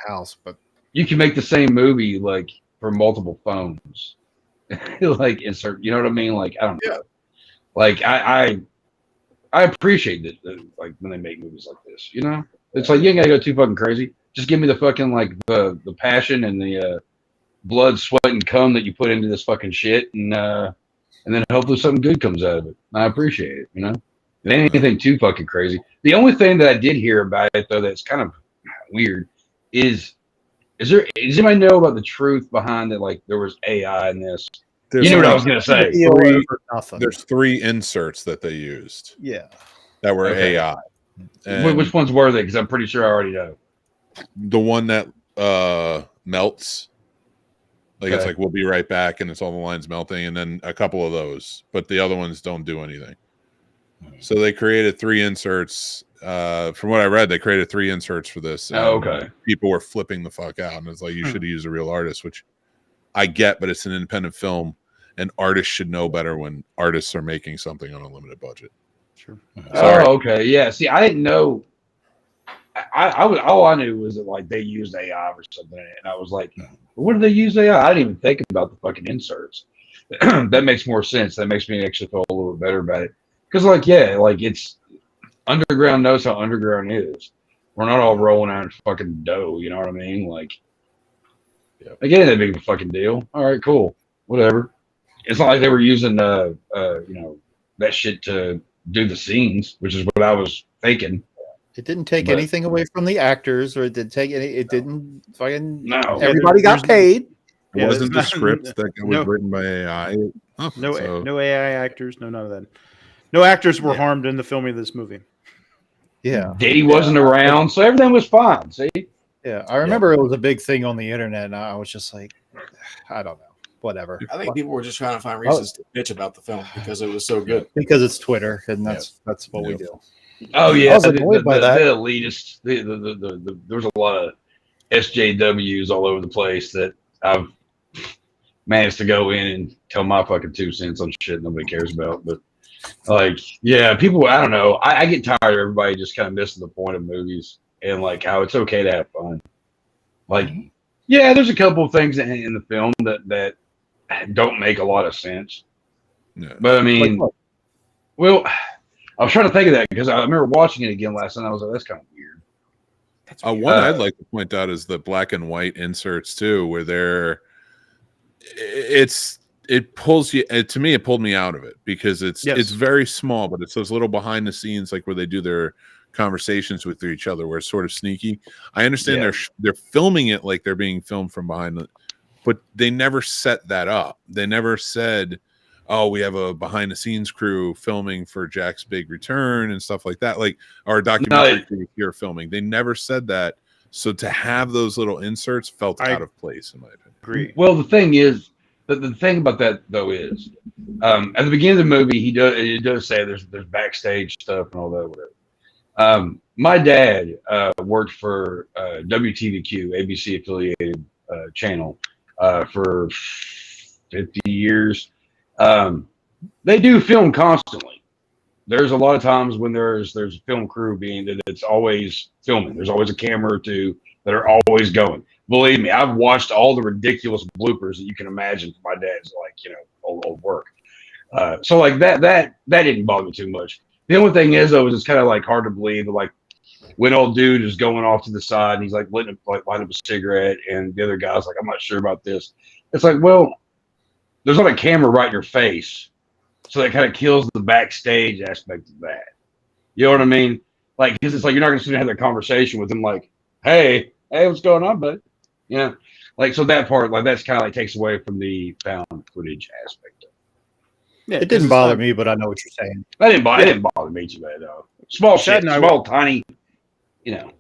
house, but you can make the same movie like for multiple phones, like insert. You know what I mean? Like, I don't know. Yeah. Like I appreciate that, like when they make movies like this. You know, it's like you ain't gotta go too fucking crazy. Just give me the fucking like the passion and the blood, sweat, and cum that you put into this fucking shit, and then hopefully something good comes out of it. I appreciate it, you know. It ain't anything too fucking crazy. The only thing that I did hear about it though that's kind of weird does anybody know about the truth behind it? Like there was AI in this. You know what I was gonna say. There's 3 inserts that they used. Yeah. That were Okay. AI. And Which ones were they? Because I'm pretty sure I already know. the one that melts. Like it's Okay. like we'll be right back, and it's all the lines melting, and then a couple of those, but the other ones don't do anything. So they created 3 inserts. From what I read, they created 3 inserts for this. Oh, okay. People were flipping the fuck out, and it's like you should use a real artist, which I get, but it's an independent film, and artists should know better when artists are making something on a limited budget. Sure. Sorry. Oh, okay. Yeah. See, I didn't know. All I knew was that like they used AI or something, and I was like, "What do they use AI?" I didn't even think about the fucking inserts. That makes more sense. That makes me actually feel a little bit better about it. Because, like, yeah, like it's underground knows how underground is. We're not all rolling out in fucking dough. You know what I mean? Like, again, that big of a fucking deal. All right, cool, whatever. It's not like they were using you know, that shit to do the scenes, which is what I was thinking. It didn't take anything away from the actors, or it didn't take any. It didn't fucking. No, everybody got paid. It wasn't the script that was written by AI. No AI actors, none of that. No actors were harmed in the filming of this movie. Yeah, Diddy wasn't around, so everything was fine. See? Yeah, I remember it was a big thing on the internet, and I was just like, I don't know, whatever. I think people were just trying to find reasons to bitch about the film because it was so good. Because it's Twitter, and that's what we do. Oh yeah, I was annoyed by that. The elitist. There was a lot of SJWs all over the place that I've managed to go in and tell my fucking 2 cents on shit nobody cares about. But like, yeah, people. I don't know. I get tired of everybody just kind of missing the point of movies and like how it's okay to have fun. Like, yeah, there's a couple of things in the film that don't make a lot of sense. Yeah. But I mean, well. I was trying to think of that because I remember watching it again last night. I was like, that's kind of weird. One I'd like to point out is the black and white inserts too, where it pulls you. To me, it pulled me out of it because it's very small, but it's those little behind the scenes, like where they do their conversations with each other, where it's sort of sneaky. I understand they're filming it like they're being filmed from behind, but they never set that up. They never said, oh, we have a behind the scenes crew filming for Jack's big return and stuff like that. Like our documentary crew here filming. They never said that. So to have those little inserts felt out of place in my opinion. Agree. Well, the thing is, the thing about that though is, at the beginning of the movie, it does say there's backstage stuff and all that, whatever. My dad worked for WTVQ, ABC affiliated channel, for 50 years. They do film constantly. There's a lot of times when there's a film crew that's always filming. There's always a camera or 2 that are always going. Believe me, I've watched all the ridiculous bloopers that you can imagine from my dad's old work. So like that didn't bother me too much. The only thing is though, is it's kind of like hard to believe that like when old dude is going off to the side and he's like lighting up a cigarette and the other guy's like, I'm not sure about this. It's like, well, there's not a camera right in your face. So that kind of kills the backstage aspect of that. You know what I mean? Like, because it's like, you're not going to sit and have that conversation with them like, hey, what's going on, bud? Yeah. Like, so that part, like, that's kind of like takes away from the found footage aspect of it. Yeah, it didn't bother me, but I know what you're saying. It didn't bother me too bad, though. Small shit, tiny, you know.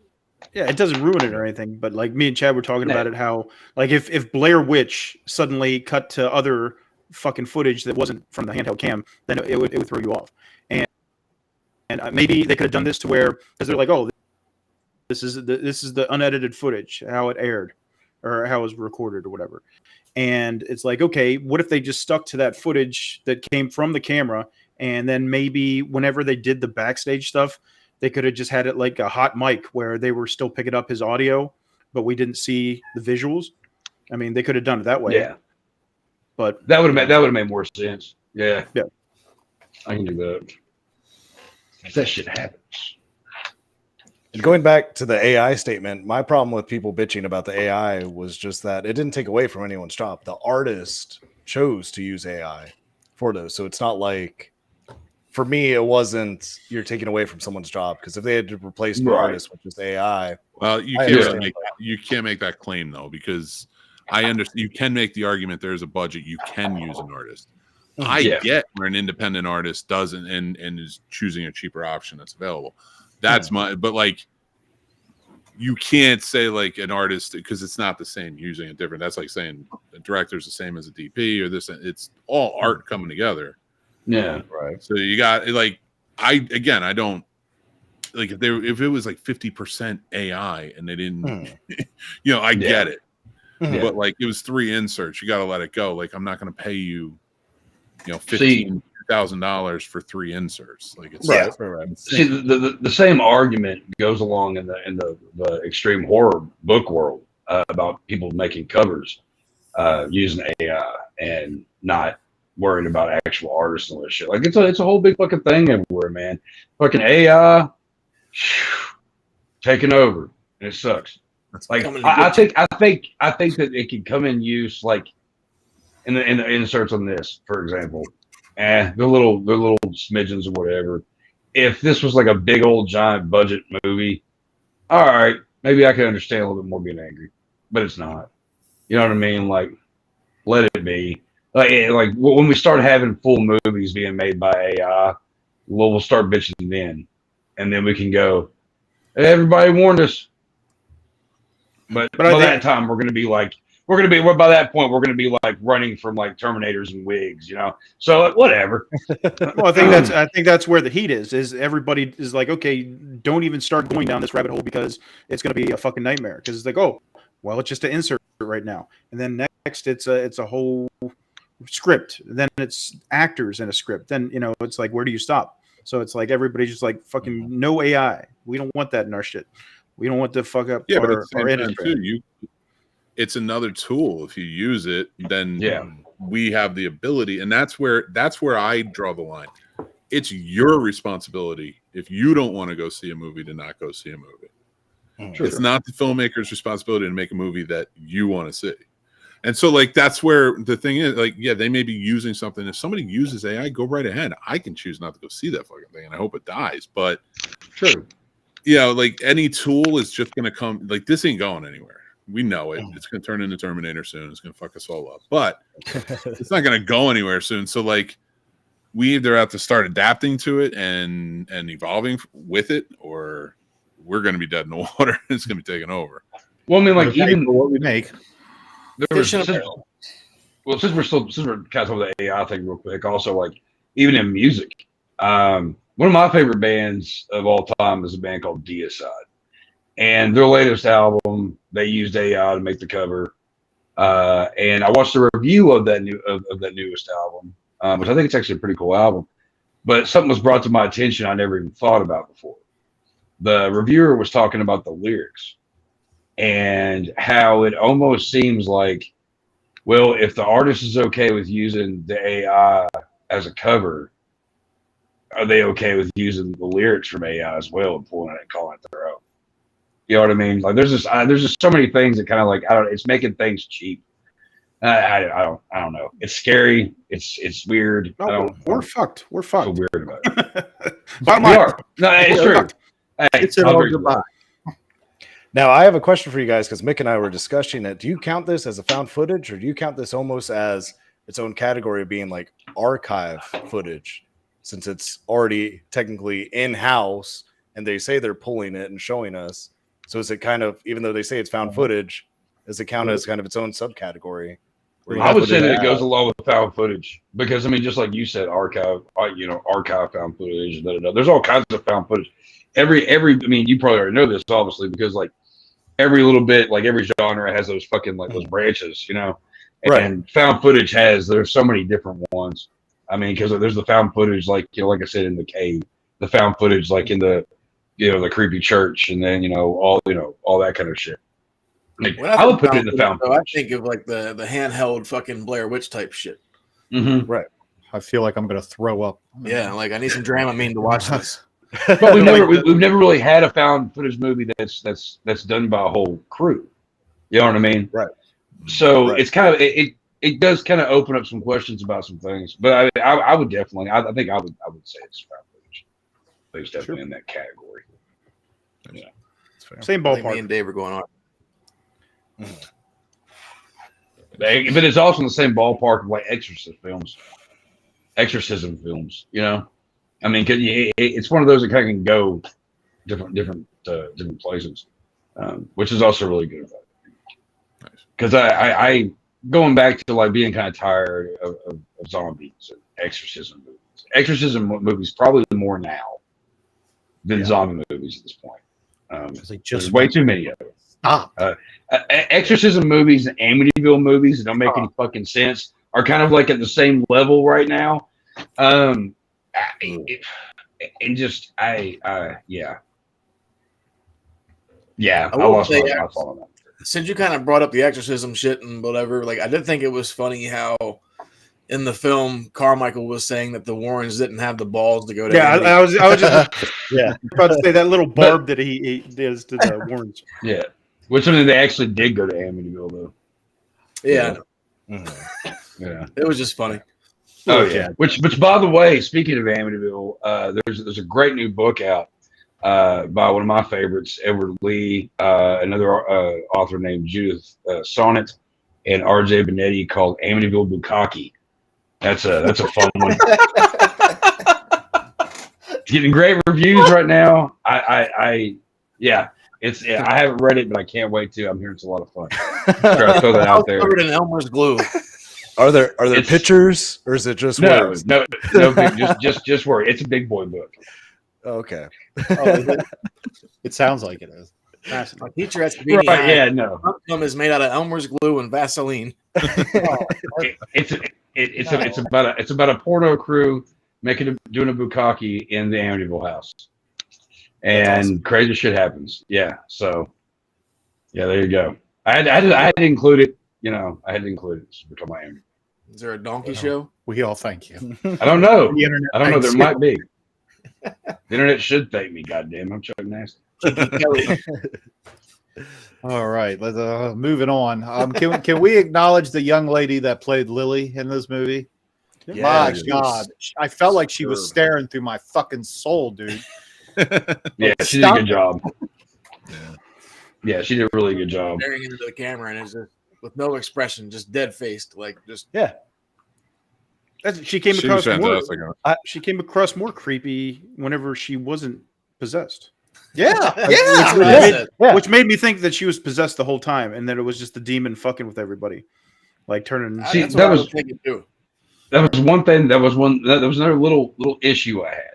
Yeah, it doesn't ruin it or anything, but like me and Chad were talking about it, how like if Blair Witch suddenly cut to other fucking footage that wasn't from the handheld cam, then it would throw you off. And maybe they could have done this to where, because they're like, oh, this is the unedited footage, how it aired or how it was recorded or whatever. And it's like, okay, what if they just stuck to that footage that came from the camera, and then maybe whenever they did the backstage stuff, they could have just had it like a hot mic where they were still picking up his audio, but we didn't see the visuals. I mean, they could have done it that way. Yeah. But that would have made more sense. Yeah. Yeah. I can do that. That shit happens. And going back to the AI statement, my problem with people bitching about the AI was just that it didn't take away from anyone's job. The artist chose to use AI for those. So it's not like, for me, it wasn't you're taking away from someone's job, because if they had to replace the artist with just AI, well, you can't make that claim though, because I understand you can make the argument there's a budget, you can use an artist. I get where an independent artist doesn't and is choosing a cheaper option that's available. That's but like you can't say like an artist, because it's not the same, using it different. That's like saying a director's the same as a DP or this. It's all art coming together. Yeah, right. So you got like I don't like if it was like 50% AI and they didn't, I get it. But like it was 3 inserts, you got to let it go. Like I'm not going to pay you, $15,000 for 3 inserts. Like it's right. See, the same argument goes along in the extreme horror book world about people making covers using AI and not worrying about actual artists and all this shit. Like it's a whole big fucking thing everywhere, man. Fucking AI taking over, and it sucks. Like I think that it can come in use like in the inserts on this, for example. They're little smidgens or whatever. If this was like a big old giant budget movie, all right, maybe I could understand a little bit more being angry, but it's not. You know what I mean? Like, let it be. Like when we start having full movies being made by AI, we'll start bitching then, and then we can go, hey, everybody warned us. But by that time, by that point, we're going to be like running from like Terminators and wigs, So like, whatever. Well, I think that's where the heat is everybody is like, okay, don't even start going down this rabbit hole because it's going to be a fucking nightmare. Because it's like, oh, well, it's just an insert right now, and then next it's a whole script. Then it's actors in a script. Then it's like, where do you stop? So it's like everybody's just like, fucking no AI. We don't want that in our shit. We don't want to fuck up our industry. It's another tool. If you use it, then we have the ability, and that's where I draw the line. It's your responsibility if you don't want to go see a movie to not go see a movie. It's not the filmmaker's responsibility to make a movie that you want to see. And so, like, that's where the thing is. Like, yeah, they may be using something. If somebody uses AI, go right ahead. I can choose not to go see that fucking thing, and I hope it dies. But like any tool is just going to come. Like, this ain't going anywhere. We know it. It's going to turn into Terminator soon. It's going to fuck us all up. But it's not going to go anywhere soon. So, like, we either have to start adapting to it and evolving with it, or we're going to be dead in the water. It's going to be taken over. Well, I mean, like, even what we make. Since we're kind of talking about the AI thing real quick, also, like, even in music, one of my favorite bands of all time is a band called Deicide. And their latest album, they used AI to make the cover. And I watched a review of that newest album, which I think it's actually a pretty cool album. But something was brought to my attention I never even thought about before. The reviewer was talking about the lyrics and how it almost seems like, well, if the artist is okay with using the AI as a cover, are they okay with using the lyrics from AI as well and pulling it and calling it their own? You know what I mean? Like, there's just so many things that kind of like, it's making things cheap. I don't know. It's scary. It's weird. We're fucked. We're fucked. So weird about it. Bottom We line. are. No, it's true. Hey, It's an all goodbye. Now, I have a question for you guys, because Mick and I were discussing it. Do you count this as a found footage, or do you count this almost as its own category of being like archive footage, since it's already technically in-house and they say they're pulling it and showing us? So is it kind of, even though they say it's found footage, does it count as kind of its own subcategory? I would say that it goes along with found footage, because I mean, just like you said, archive found footage. There's all kinds of found footage. Every I mean, you probably already know this, obviously, because like every little bit, like every genre has those fucking like those branches, And found footage there's so many different ones. I mean, because there's the found footage, like like I said, in the cave, the found footage, like in the the creepy church, and then all that kind of shit. Like, I would put it in the found footage. I think of like the handheld fucking Blair Witch type shit. Mm-hmm. Right. I feel like I'm gonna throw up. Yeah, like I need some Dramamine to watch this. But we've never really had a found footage movie that's done by a whole crew. You know what I mean? Right. So it's kind of it does kind of open up some questions about some things. But I would definitely I think I would say it's found footage. It's definitely in that category. Yeah. Same I think ballpark. me and Dave are going on. But it's also in the same ballpark of like exorcism films. You know, I mean, it's one of those that kind of can go different places, which is also really good about it. Because I going back to like being kind of tired of zombies and exorcism movies. Exorcism movies probably more now than zombie movies at this point. There's way too many of them. Stop. Exorcism movies and Amityville movies that don't make any fucking sense are kind of like at the same level right now. Yeah. I lost my thought on that. Since you kind of brought up the exorcism shit and whatever, like I did think it was funny how in the film Carmichael was saying that the Warrens didn't have the balls to go to. Yeah, I was just about to say that little barb that he does to the Warrens. Yeah, which something they actually did go to Amityville though. Yeah, yeah, it was just funny. Oh yeah. Which by the way, speaking of Amityville, there's a great new book out by one of my favorites, Edward Lee, another author named Judith Sonnet, and R.J. Benetti, called Amityville Bukkake. That's a fun one. It's getting great reviews right now. I haven't read it, but I can't wait to. I'm hearing it's a lot of fun. Try to throw that out there. Covered in Elmer's glue. Are there pictures, or is it just words? No, just word. It's a big boy book. Okay. It sounds like it is. My teacher has to be right. Yeah, no. Gum is made out of Elmer's glue and Vaseline. It's about a porno crew doing a bukkake in the Amityville house, and awesome. Crazy shit happens. Yeah. So, yeah, there you go. I had to include it. You know, I had to include it. We're talking about Amityville. Is there a donkey show? We all thank you. I don't know. The internet I don't know. There thanks might be. The internet should thank me. Goddamn, I'm Chuck Nasty. All right, let's moving on. Can we acknowledge the young lady that played Lily in this movie? Yeah, my God, I felt like she was staring through my fucking soul, dude. Yeah, she did a good job. Yeah, she did a really good job. Staring into the camera and it's just with no expression, just dead faced, like just She came across more creepy whenever she wasn't possessed. Which made me think that she was possessed the whole time, and that it was just the demon fucking with everybody, like turning. See, that was thinking too. That was one thing. That was another little issue I had,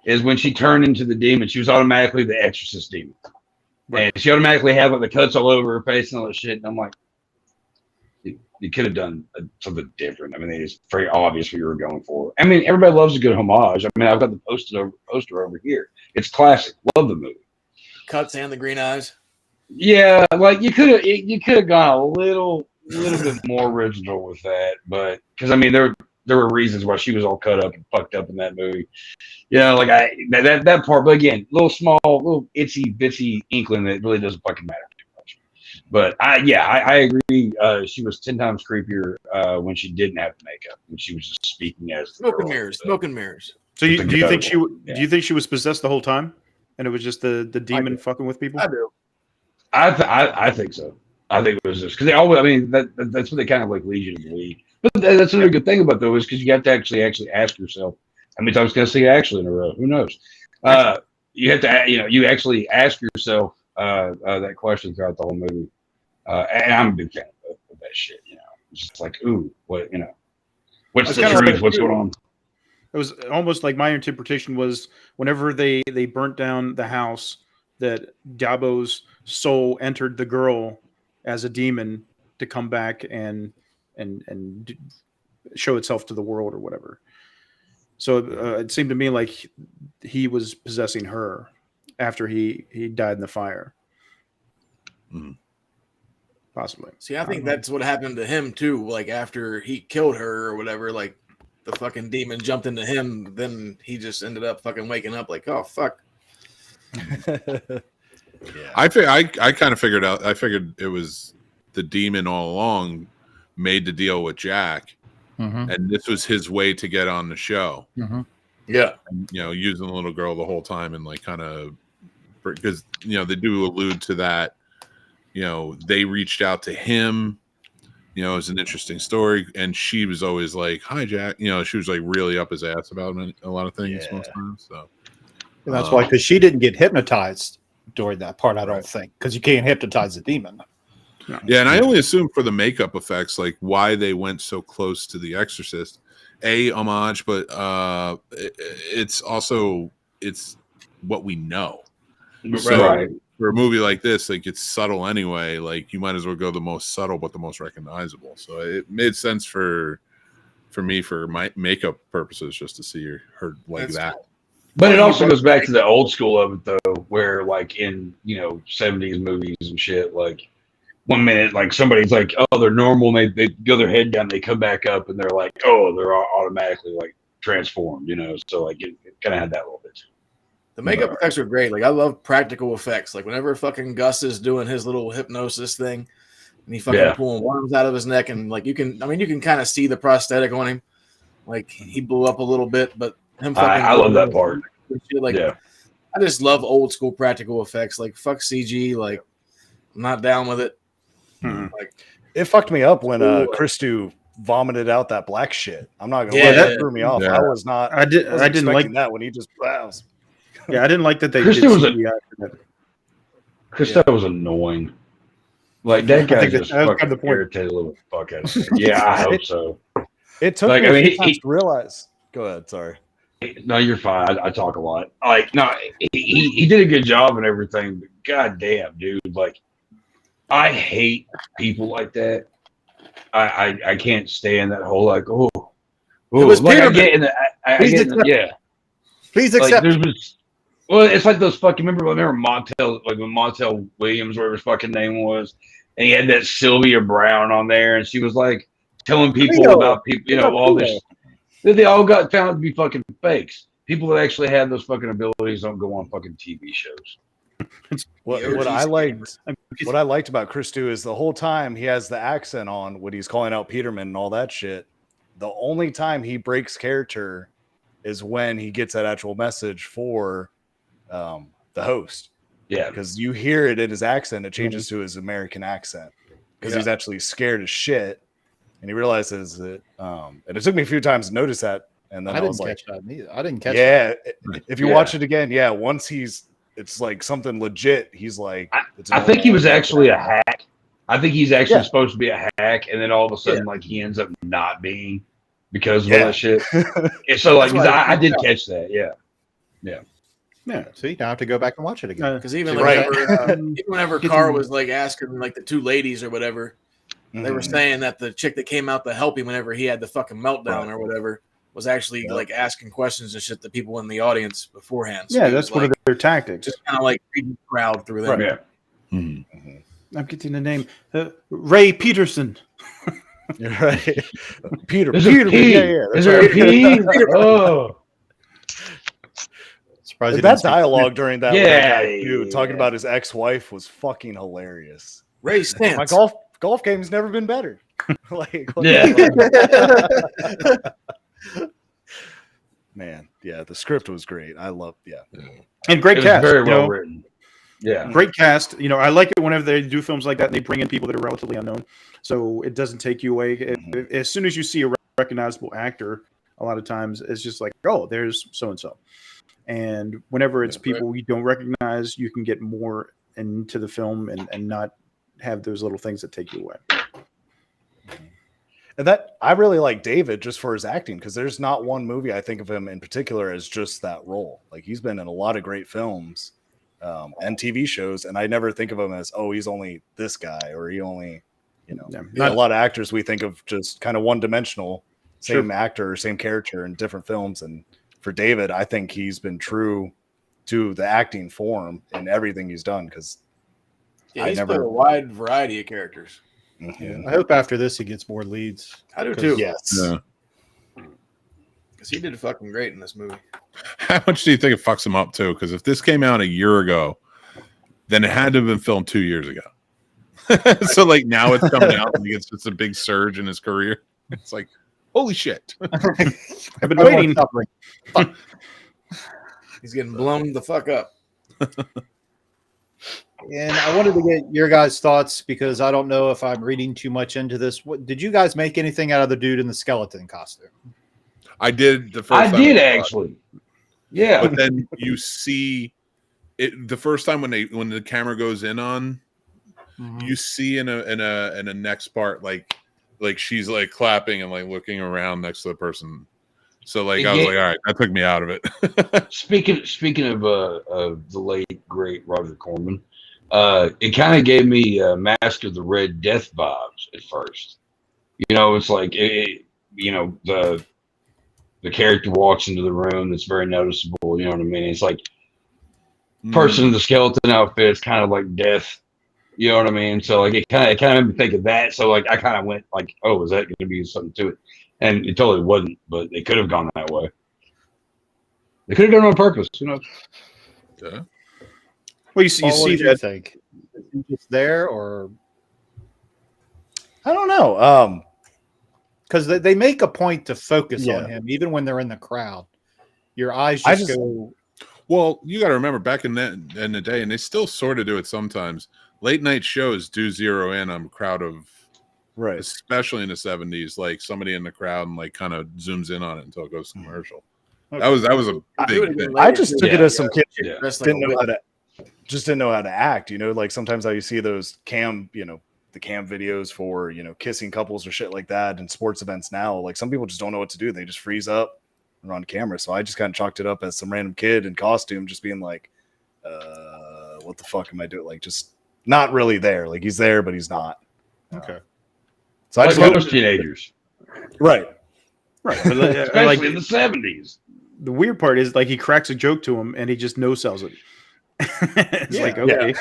is when she turned into the demon, she was automatically the exorcist demon, and she automatically had like the cuts all over her face and all that shit. And I'm like, you could have done something different. I mean, it's very obvious what you were going for. I mean, everybody loves a good homage. I mean, I've got the poster over here. It's classic. Love the movie. Cuts and the green eyes. Yeah, like you could have gone a little bit more original with that, but because I mean there were reasons why she was all cut up and fucked up in that movie. You know, like that part. But again, little itsy bitsy inkling that really doesn't fucking matter. But I agree. She was 10 times creepier when she didn't have the makeup, when she was just speaking as smoke and mirrors. So do you think she was possessed the whole time, and it was just the demon fucking with people? I do. I think so. I think it was just because they always. I mean, that's what they kind of like lead you to believe. But that's another good thing about those, because you have to actually ask yourself, how many times can I say actually in a row? Who knows? You have to, you actually ask yourself that question throughout the whole movie. And I'm a big fan of that shit. You know, it's just like, ooh, what, what's the truth? What's going on? It was almost like my interpretation was whenever they burnt down the house, that Dabo's soul entered the girl as a demon to come back and show itself to the world or whatever. So it seemed to me like he was possessing her after he died in the fire. Mm. Possibly. See, I think that's what happened to him too. Like after he killed her or whatever, like the fucking demon jumped into him, then he just ended up fucking waking up like, oh fuck. I kind of figured out. I figured it was the demon all along made the deal with Jack, and this was his way to get on the show. Yeah, and, using the little girl the whole time, and like kind of because they do allude to that. They reached out to him. It was an interesting story, and she was always like, "Hi, Jack." She was like really up his ass about a lot of things most times. So and that's why, because she didn't get hypnotized during that part, I don't think, because you can't hypnotize a demon. Yeah, and I only assume for the makeup effects, like why they went so close to The Exorcist, homage, but it's what we know. So for a movie like this, like it's subtle anyway. Like you might as well go the most subtle, but the most recognizable. So it made sense for me for my makeup purposes, just to see her like that. But it also goes back to the old school of it, though, where like in 70s movies and shit, like. 1 minute, like somebody's like, oh, they're normal, and they go their head down, they come back up, and they're like, oh, they're automatically like transformed, So like it kind of had that a little bit too. The makeup effects are great. Like I love practical effects. Like whenever fucking Gus is doing his little hypnosis thing, and he fucking pulling worms out of his neck, and like you can kind of see the prosthetic on him. Like he blew up a little bit, but him fucking. I love that part. Like I just love old school practical effects. Like fuck CG. Like I'm not down with it. Like it fucked me up when Christou vomited out that black shit. I'm not gonna lie, that threw me off. I was not. I didn't like that when he just. Yeah, I didn't like that they. Christou was annoying. Like that guy just fucking irritated a little fuck out of me. Yeah, I hope so. It took me a few times to realize. Go ahead, sorry. No, you're fine. I talk a lot. Like no, he did a good job and everything, but goddamn, dude, like. I hate people like that. I can't stand that whole like it was like Please accept. Well, it's like those fucking remember Montel, like when Montel Williams, whatever his fucking name was, and he had that Sylvia Brown on there, and she was like telling people about people, all this. They all got found to be fucking fakes. People that actually had those fucking abilities don't go on fucking TV shows. What I liked about Christou is the whole time he has the accent on when he's calling out Peterman and all that shit. The only time he breaks character is when he gets that actual message for the host. Yeah, because you hear it in his accent, it changes to his American accent because he's actually scared as shit, and he realizes that. And it took me a few times to notice that, and then I was like, I didn't catch that. If you watch it again, once it's like something legit. He's like, I think he was actually a hack. I think he's actually supposed to be a hack, and then all of a sudden, like he ends up not being because of all that shit. And so, like, I did catch that. Yeah. See, now I have to go back and watch it again. Because even whenever Carr was like asking like the two ladies or whatever, they were saying that the chick that came out to help him whenever he had the fucking meltdown or whatever. Was actually like asking questions and shit to people in the audience beforehand. So that's one of their tactics. Just kind of like reading the crowd through them. Right. I'm getting the name Ray Peterson. You're right. Peter. Is there a P? Oh. That dialogue during that dude talking about his ex-wife was fucking hilarious. Ray Stantz. My golf game's never been better. Man, the script was great. I love, and great cast, very well written. Yeah, great cast. I like it whenever they do films like that and they bring in people that are relatively unknown, so it doesn't take you away. As soon as you see a recognizable actor, a lot of times it's just like, oh, there's so and so. And whenever it's people you don't recognize, you can get more into the film and not have those little things that take you away. And that I really like David just for his acting, because there's not one movie I think of him in particular as just that role. Like he's been in a lot of great films and TV shows, and I never think of him as, oh, he's only this guy, or he only, a lot of actors we think of just kind of one dimensional, same actor or same character in different films. And for David, I think he's been true to the acting form in everything he's done, because he's played a wide variety of characters. I hope after this he gets more leads. I do too. Yes. Because he did fucking great in this movie. How much do you think it fucks him up too? Because if this came out a year ago, then it had to have been filmed 2 years ago. So like now it's coming out and he gets just a big surge in his career. It's like, holy shit. I've been waiting. He's getting blown the fuck up. And I wanted to get your guys' thoughts because I don't know if I'm reading too much into this. What did you guys make anything out of the dude in the skeleton costume? I did the first I time did actually. Yeah. But then you see it the first time when the camera goes in on, you see in a next part like she's like clapping and like looking around next to the person. So like I was like, all right, that took me out of it. Speaking of the late great Roger Corman, it kind of gave me Mask of the Red Death vibes at first. You know, it's like the character walks into the room. It's very noticeable. You know what I mean? It's like person in the skeleton outfit is kind of like death. You know what I mean? So like it kind of made me think of that. So like I kind of went like, oh, is that going to be something to it? And it totally wasn't, but they could have gone that way. They could have done it on purpose, you know. Yeah. Well, you see that. Think is he just there, or I don't know. Because they make a point to focus on him, even when they're in the crowd. Your eyes just go. Well, you got to remember back in the day, and they still sort of do it sometimes. Late night shows do zero in on a crowd of, right? Especially in the 70s, like somebody in the crowd and like kind of zooms in on it until it goes commercial. Okay. That was a big thing. I just took it as some kids Didn't know how to act. You know, like sometimes how you see those cam videos for kissing couples or shit like that in sports events now. Like some people just don't know what to do. They just freeze up and are on camera. So I just kind of chalked it up as some random kid in costume just being like, what the fuck am I doing? Like just not really there. Like he's there, but he's not. Okay. So I just most teenagers. Right. Especially in the 70s. The weird part is like he cracks a joke to him and he just no sells it. It's like, okay,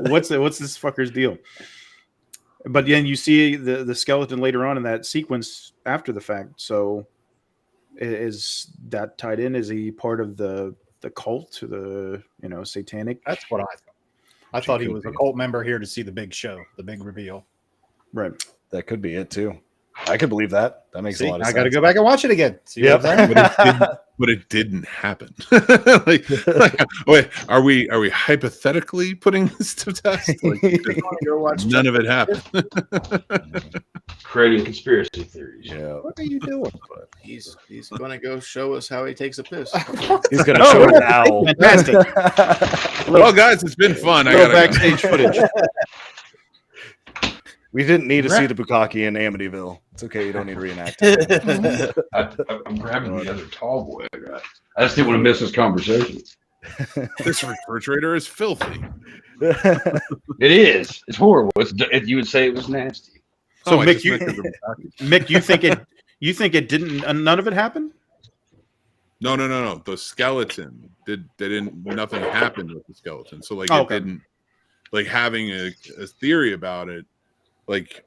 what's this fucker's deal? But then you see the skeleton later on in that sequence after the fact. So is that tied in? Is he part of the cult, the satanic? That's what I thought. I thought he was a cult member here to see the big show, the big reveal. Right. That could be it too. I could believe that. That makes a lot of sense. I got to go back and watch it again. See but it didn't happen. Wait, are we hypothetically putting this to test? Like, none of it happened. Creating conspiracy theories. Yeah. What are you doing? He's going to go show us how he takes a piss. He's going to show it now. Fantastic. Well, guys, it's been fun. I got backstage footage. We didn't need to see the Bukkake in Amityville. It's okay. You don't need to reenact it. I'm grabbing the other tall boy I got. I just didn't want to miss this conversation. This refrigerator is filthy. It is. It's horrible. You would say it was nasty. So Mick, you think it didn't? None of it happened? No. The skeleton nothing happened with the skeleton. So like it didn't. Like having a theory about it. Like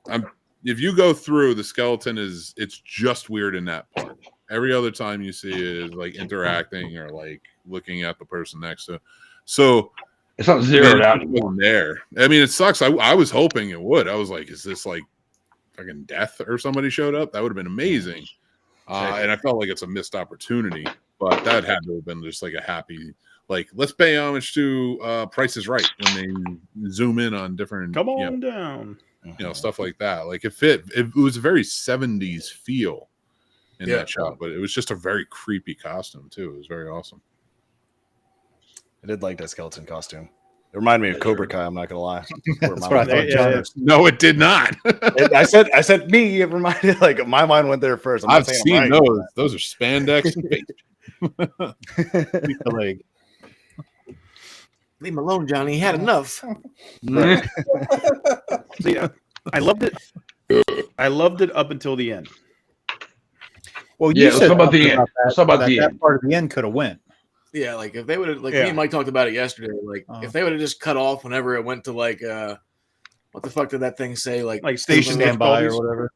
if you go through the skeleton it's just weird in that part. Every other time you see it is like interacting or like looking at the person next to. So it's not zeroed out there. I mean, it sucks. I was hoping it would. I was like, is this like fucking death or somebody showed up? That would have been amazing. And I felt like it's a missed opportunity, but that had to have been just like a happy, like, let's pay homage to Price is Right when they zoom in on different come on down. Stuff like that. Like it was a very 70s feel in that shot, but it was just a very creepy costume too. It was very awesome. I did like that skeleton costume. It reminded me of Cobra Kai. I'm not gonna lie. That's what I thought. No, it did not. I said me. It reminded like my mind went there first. I've seen those. Those are spandex. The leg. Leave him alone, Johnny. He had enough. See, I loved it. I loved it up until the end. Well, you said about the end. That part of the end could have went. Yeah, like if they would have, like me and Mike talked about it yesterday. Like if they would have just cut off whenever it went to like, what the fuck did that thing say? Like station standby or whatever.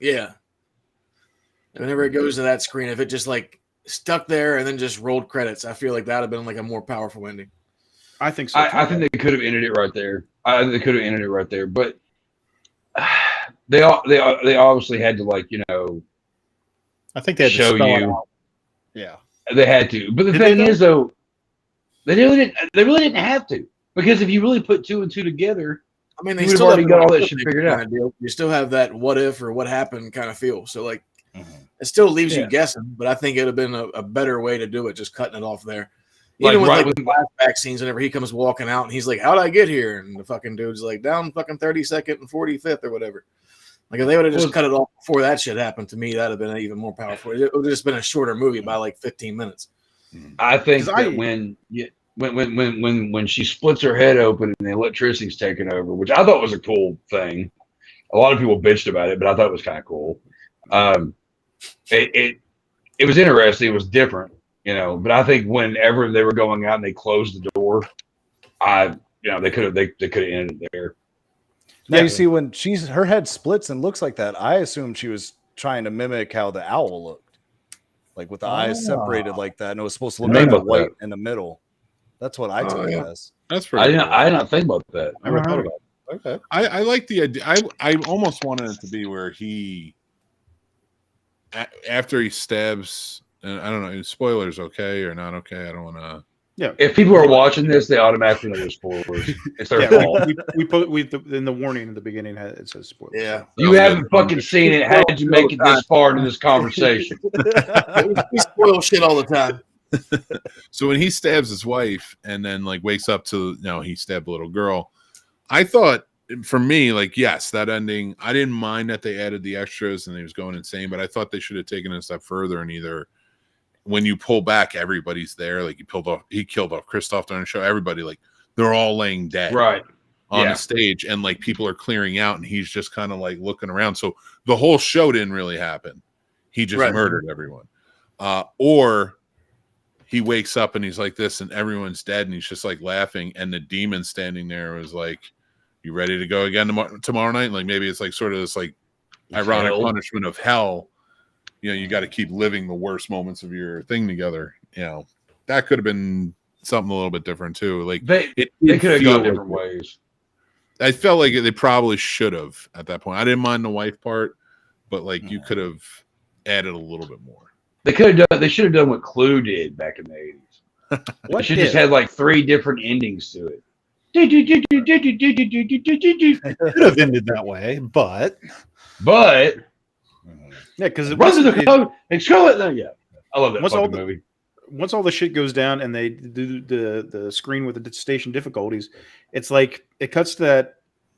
Yeah. And whenever it goes to that screen, if it just like stuck there and then just rolled credits, I feel like that would have been like a more powerful ending. I think so. I think they could have ended it right there. They could have ended it right there, but they obviously had to, like, you know, I think they had show to spell it you. out. Yeah, they had to. But the thing is, though, they really didn't have to, because if you really put 2 and 2 together, I mean, they you would have still already got all that shit figured out. You still have that what if or what happened kind of feel. So like, it still leaves you guessing. But I think it would have been a better way to do it, just cutting it off there. Even Like, with the flashback scenes, whenever he comes walking out and he's like, "How'd I get here?" and the fucking dude's like, "Down fucking 32nd and 45th or whatever." Like, if they would have just cut it off before that shit happened, to me, that'd have been even more powerful. It would have just been a shorter movie by like 15 minutes. I think that when she splits her head open and the electricity's taken over, which I thought was a cool thing. A lot of people bitched about it, but I thought it was kind of cool. It was interesting. It was different, you know. But I think whenever they were going out and they closed the door, they could have ended it there. Now you see when her head splits and looks like that, I assumed she was trying to mimic how the owl looked, like with the eyes separated like that, and it was supposed to look like a white in the middle. That's what I took it as. That's pretty. I did not think about that. I never thought about it. Okay. I like the idea. I almost wanted it to be where he, after he stabs, and I don't know, spoilers okay or not okay? I don't want to. Yeah. If people are watching this, they automatically know there's spoilers. It's their fault. We in the warning in the beginning it says spoilers. Yeah. You haven't fucking seen it. How did you make it this far into this conversation? We spoil shit all the time. So when he stabs his wife and then like wakes up to, he stabbed a little girl, I thought, for me, like, yes, that ending, I didn't mind that they added the extras and he was going insane, but I thought they should have taken it a step further and either, when you pull back, everybody's there. Like he killed off Christoph during the show. Everybody, like, they're all laying dead on the stage, and like people are clearing out, and he's just kind of like looking around. So the whole show didn't really happen. He just murdered everyone. Or he wakes up and he's like this, and everyone's dead, and he's just like laughing, and the demon standing there was like, "You ready to go again tomorrow night?" Like maybe it's like sort of this like ironic punishment of hell. You got to keep living the worst moments of your thing together. That could have been something a little bit different too. Like they could have gone different ways. I felt like they probably should have at that point. I didn't mind the wife part, but like you could have added a little bit more. They could have done. They should have done what Clue did back in the 80s. They should have just had like 3 different endings to it. It could have ended that way, but yeah, because it runs the code and show it. Yeah, I love that movie. Once all the shit goes down and they do the screen with the station difficulties, it's like it cuts to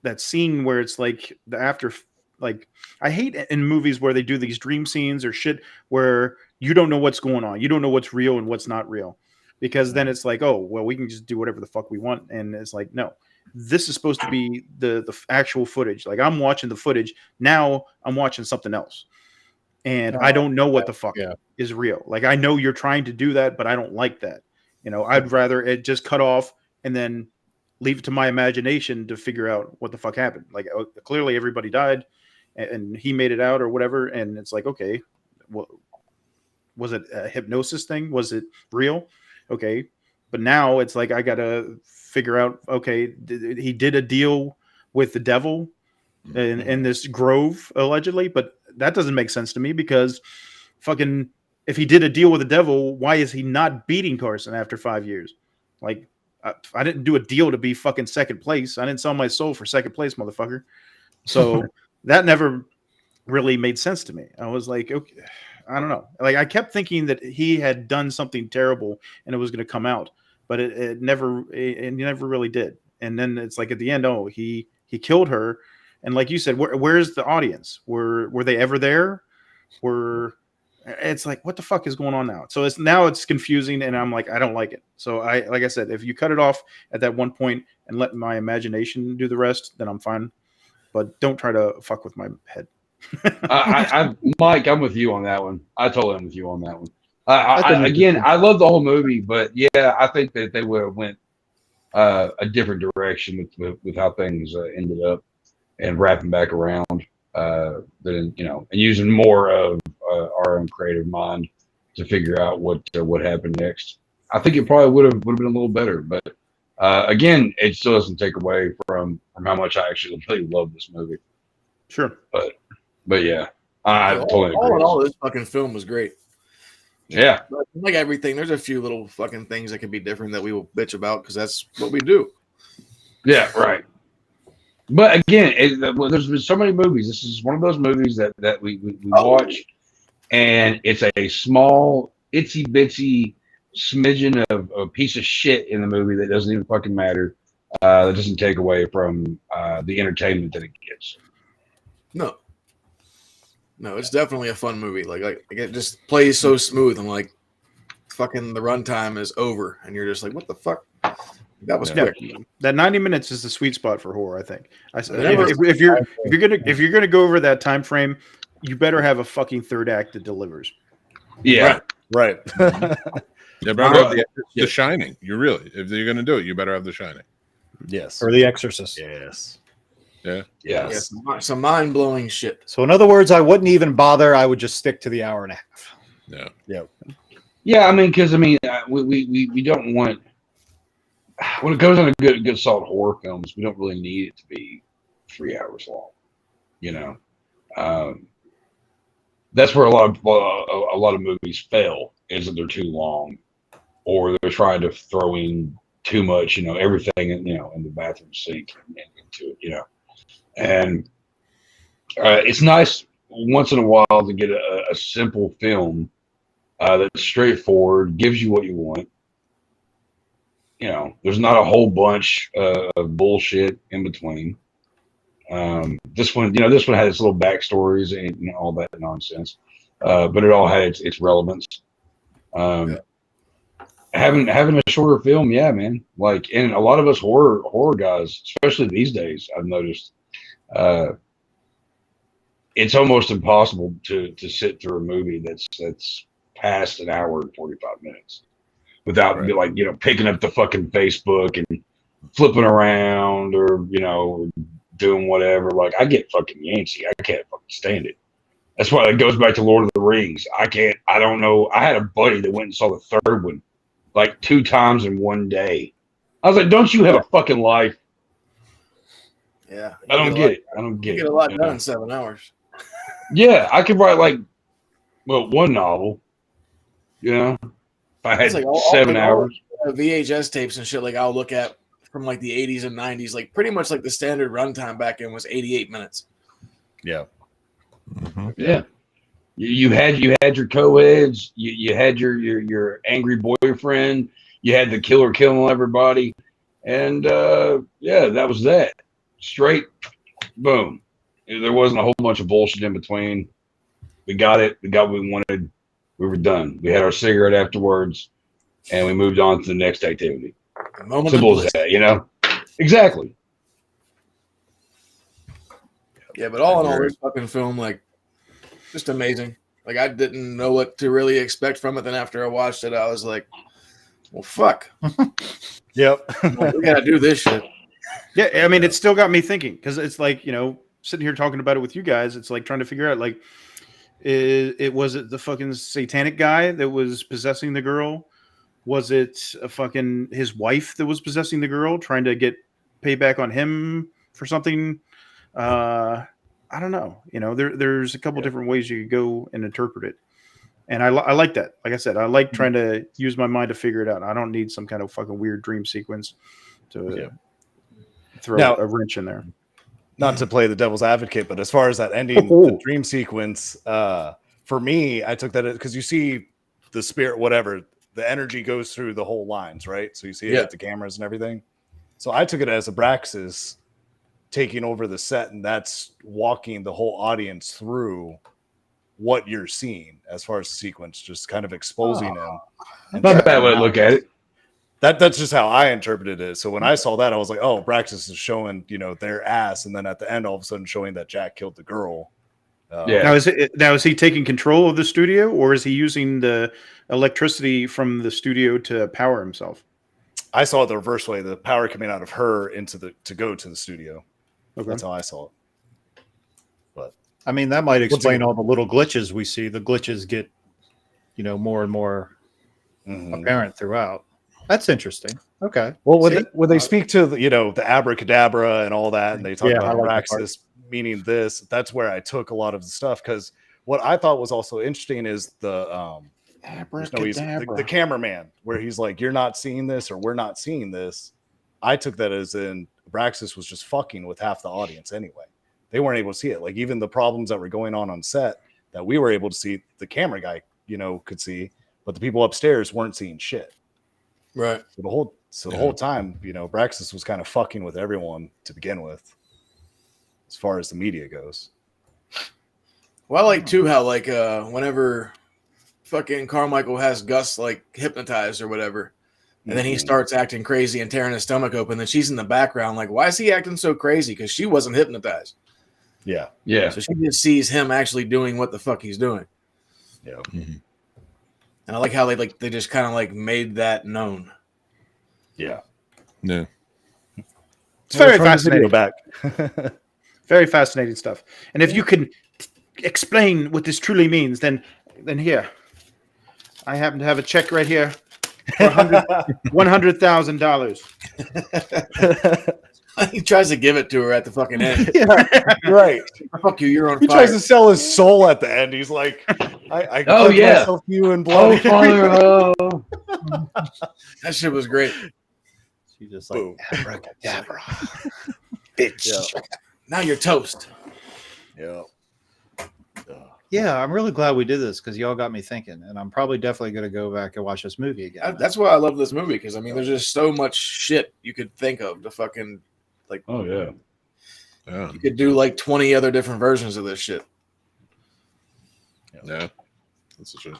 that scene where it's like the after. Like, I hate in movies where they do these dream scenes or shit where you don't know what's going on, you don't know what's real and what's not real, because then it's like, oh well, we can just do whatever the fuck we want, and it's like, no, this is supposed to be the actual footage. Like, I'm watching the footage now, I'm watching something else. And I don't know what the fuck is real. Like, I know you're trying to do that, but I don't like that. I'd rather it just cut off and then leave it to my imagination to figure out what the fuck happened. Like, clearly everybody died and he made it out or whatever. And it's like, okay, well, was it a hypnosis thing? Was it real? Okay. But now it's like, I got to figure out, okay, he did a deal with the devil in this grove, allegedly, but that doesn't make sense to me, because fucking, if he did a deal with the devil, why is he not beating Carson after 5 years? Like, I didn't do a deal to be fucking second place. I didn't sell my soul for second place, motherfucker. So that never really made sense to me. I was like, okay, I don't know. Like, I kept thinking that he had done something terrible and it was going to come out, but it never really did. And then it's like at the end, oh, he killed her. And like you said, where's the audience? Were they ever there? It's like, what the fuck is going on now? So it's confusing, and I'm like, I don't like it. So like I said, if you cut it off at that one point and let my imagination do the rest, then I'm fine. But don't try to fuck with my head. Mike, I'm with you on that one. I totally am with you on that one. I love the whole movie, but yeah, I think that they would have went a different direction with how things ended up and wrapping back around. than and using more of our own creative mind to figure out what happened next. I think it probably would have been a little better, but again, it still doesn't take away from how much I actually really love this movie. Sure, but yeah, I totally agree. All in all, this fucking film was great. Yeah, like everything, there's a few little fucking things that could be different that we will bitch about because that's what we do. Yeah, right. But again, there's been so many movies. This is one of those movies that we watch, and it's a small, itsy bitsy smidgen of a piece of shit in the movie that doesn't even fucking matter. That doesn't take away from the entertainment that it gets. No, it's definitely a fun movie. Like it just plays so smooth, and like fucking the runtime is over, and you're just like, what the fuck? That was quick. That 90 minutes is the sweet spot for horror, I think. If you're gonna go over that time frame, you better have a fucking third act that delivers. Yeah, right. You better have the Shining. If you're gonna do it, you better have The Shining. Yes, or The Exorcist. Yes. Yeah. Yes. Some mind blowing shit. So in other words, I wouldn't even bother. I would just stick to the hour and a half. Yeah. Yep. Yeah, because we don't want, when it goes on good solid horror films, we don't really need it to be 3 hours long. That's where a lot of movies fail, is that they're too long, or they're trying to throw in too much, everything in the bathroom sink into it, and it's nice once in a while to get a simple film that's straightforward, gives you what you want. There's not a whole bunch of bullshit in between. This one had its little backstories and all that nonsense, but it all had its relevance. Having a shorter film, yeah, man. Like, and a lot of us horror guys, especially these days, I've noticed, it's almost impossible to sit through a movie that's past an hour and 45 minutes without picking up the fucking Facebook and flipping around or doing whatever. Like, I get fucking antsy. I can't fucking stand it. That's why it goes back to Lord of the Rings. I don't know. I had a buddy that went and saw the third one like 2 times in one day. I was like, don't you have a fucking life? Yeah. I don't get it. You get a lot done in 7 hours. Yeah, I could write one novel. If I had 7 hours. VHS tapes and shit, like I'll look at from like the 80s and 90s, like pretty much like the standard runtime back in was 88 minutes. Yeah. Mm-hmm. Yeah. You had your co-eds, you had your angry boyfriend, you had the killer killing everybody, and that was that. Straight boom. There wasn't a whole bunch of bullshit in between. We got it. We got what we wanted. We were done. We had our cigarette afterwards, and we moved on to the next activity. Simple as that, Exactly. Yeah, but all in all, this fucking film, like, just amazing. Like, I didn't know what to really expect from it. Then after I watched it, I was like, well, fuck. Yep. We gotta do this shit. Yeah, I mean, it still got me thinking, because it's like, sitting here talking about it with you guys, it's like trying to figure out, like, was it the fucking satanic guy that was possessing the girl? Was it his wife that was possessing the girl, trying to get payback on him for something? I don't know. There's a couple different ways you could go and interpret it. And I like that. Like I said, I like trying to use my mind to figure it out. I don't need some kind of fucking weird dream sequence to throw a wrench in there. Not to play the devil's advocate, but as far as that ending, the dream sequence, for me, I took that because you see the spirit, whatever, the energy goes through the whole lines, right? So you see it at the cameras and everything. So I took it as Abraxas taking over the set, and that's walking the whole audience through what you're seeing as far as the sequence, just kind of exposing him. Not a bad way to look at it. That's just how I interpreted it. So when I saw that, I was like, oh, Abraxas is showing, their ass, and then at the end, all of a sudden showing that Jack killed the girl. Now is he taking control of the studio, or is he using the electricity from the studio to power himself? I saw it the reverse way, the power coming out of her to go to the studio. Okay. That's how I saw it. But I mean, that might explain all the little glitches we see. The glitches get, more and more apparent throughout. That's interesting. Okay. Well, when they speak to the abracadabra and all that, and they talk about Praxis meaning this, that's where I took a lot of the stuff, because what I thought was also interesting is the cameraman, where he's like, "You're not seeing this," or "We're not seeing this." I took that as in Praxis was just fucking with half the audience anyway. They weren't able to see it. Like, even the problems that were going on set that we were able to see, the camera guy, could see, but the people upstairs weren't seeing shit. Right. So the whole time, Praxis was kind of fucking with everyone to begin with, as far as the media goes. Well, I like too how whenever fucking Carmichael has Gus like hypnotized or whatever, and then he starts acting crazy and tearing his stomach open, then she's in the background like, why is he acting so crazy? Because she wasn't hypnotized. Yeah. So she just sees him actually doing what the fuck he's doing. Yeah. Mm-hmm. And I like how they just kind of like made that known. Yeah. No. It's very fascinating. Very fascinating stuff. And if you can explain what this truly means, then here, I happen to have a check right here for $100,000. He tries to give it to her at the fucking end. Right. Fuck you, you're on He fire. tries to sell his soul at the end. He's like, I myself to you in blood. That shit was great. She just like, abracadabra. Bitch. Yeah. Now you're toast. Yeah. Yeah, I'm really glad we did this, because y'all got me thinking, and I'm probably definitely going to go back and watch this movie again. That's why I love this movie, because I mean, there's just so much shit you could think of to fucking like. Oh yeah. You could do like 20 other different versions of this shit. Yeah, that's a shit.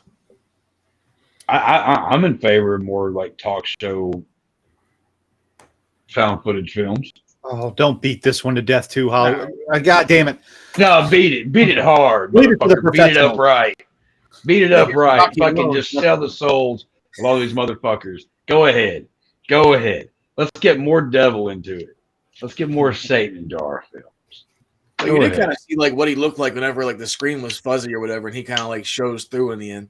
I'm in favor of more like talk show found footage films. Oh, don't beat this one to death too, Holly. God damn it. No, beat it hard. Beat it up right. Beat it up right. Fucking just sell the souls of all these motherfuckers. Go ahead. Let's get more devil into it. Let's get more Satan into our films. Well, you did kind of see like what he looked like whenever like the screen was fuzzy or whatever, and he kind of like shows through in the end.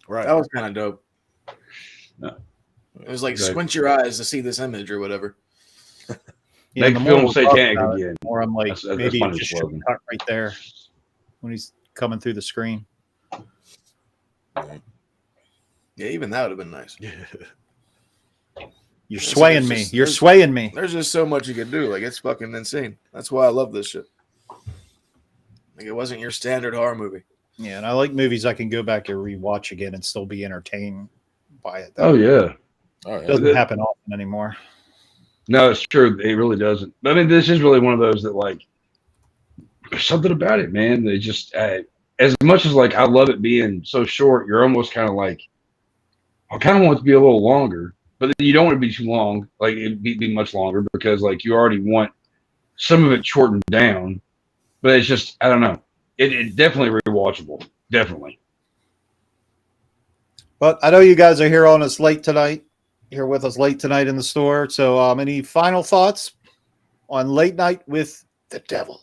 Right. That was kind of dope. No. It was like squint your eyes to see this image or whatever. Make film satanic again. Or I'm like, that's maybe funny just slogan. cut right there when he's coming through the screen. Yeah, even that would have been nice. You're swaying me. You're swaying me. There's just so much you could do. Like, it's fucking insane. That's why I love this shit. Like, it wasn't your standard horror movie. Yeah, and I like movies I can go back and rewatch again and still be entertained by it. Oh yeah. It doesn't happen often anymore. No, it's true. It really doesn't. I mean, this is really one of those that, like, there's something about it, man. They just, as much as, like, I love it being so short, you're almost kind of like, I kind of want it to be a little longer, but you don't want it to be too long. Like, it'd be much longer because, like, you already want some of it shortened down. But it's just, I don't know. It's definitely rewatchable. Definitely. But I know you guys are here on us late tonight. Here with us late tonight in the store. So, any final thoughts on Late Night with the Devil?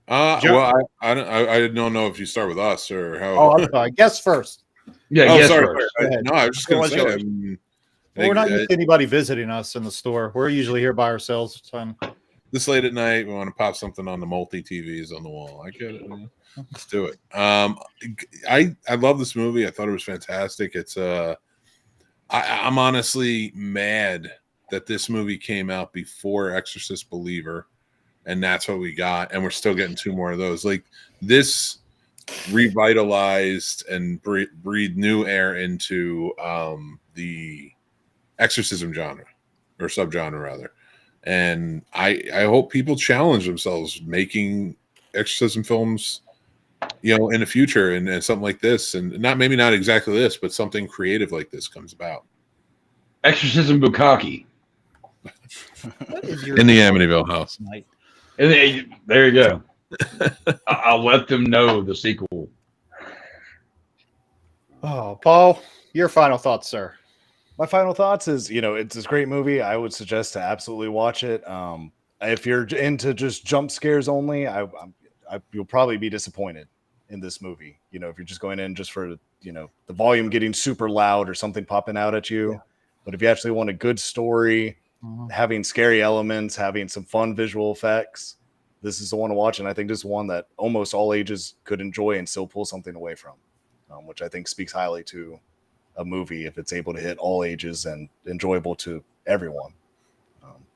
Well, I don't know if you start with us or how. Oh, I'm sorry. Guess first. Yeah, guess sorry. first. No, I was just going to say. Well, we're not used to anybody visiting us in the store. We're usually here by ourselves. This late at night, we want to pop something on the multi TVs on the wall. I get it. Man. Let's do it. I love this movie. I thought it was fantastic. It's I'm honestly mad that this movie came out before Exorcist Believer, and that's what we got, and we're still getting 2 more of those. Like, this revitalized and breathed new air into the exorcism genre, or subgenre rather. And I hope people challenge themselves making exorcism films, in the future, and something like this, and maybe not exactly this, but something creative like this comes about. Exorcism Bukkake. In the Amityville house. And there you go. I'll let them know the sequel. Oh, Paul, your final thoughts, sir. My final thoughts is, it's this great movie. I would suggest to absolutely watch it. if you're into just jump scares only, you'll probably be disappointed in this movie. You know, if you're just going in just for, you know, the volume getting super loud or something popping out at you. Yeah. But if you actually want a good story, having scary elements, having some fun visual effects, this is the one to watch. And I think this is one that almost all ages could enjoy and still pull something away from, which I think speaks highly to a movie if it's able to hit all ages and enjoyable to everyone.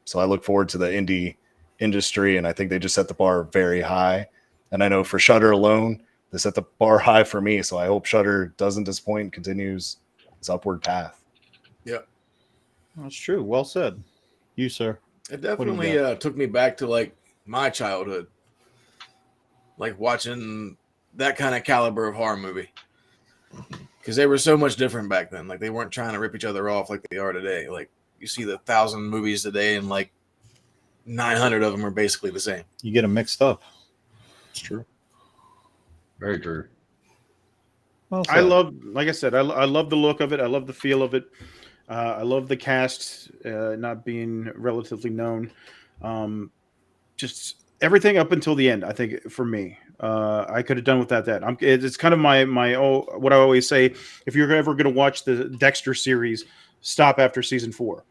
So I look forward to the indie industry, and I think they just set the bar very high. And I know for Shudder alone, they set the bar high for me. So I hope Shudder doesn't disappoint and continues its upward path. Yeah, that's true. Well said. You, sir. It definitely took me back to like my childhood, like watching that kind of caliber of horror movie, because they were so much different back then. Like they weren't trying to rip each other off like they are today. Like you see the 1,000 movies today, and like 900 of them are basically the same. You get them mixed up. It's true. Very true. Well, I love, like I said, I love the look of it. I love the feel of it. I love the cast not being relatively known. Just everything up until the end. I think for me, I could have done without that. It's kind of my what I always say. If you're ever going to watch the Dexter series, stop after season 4.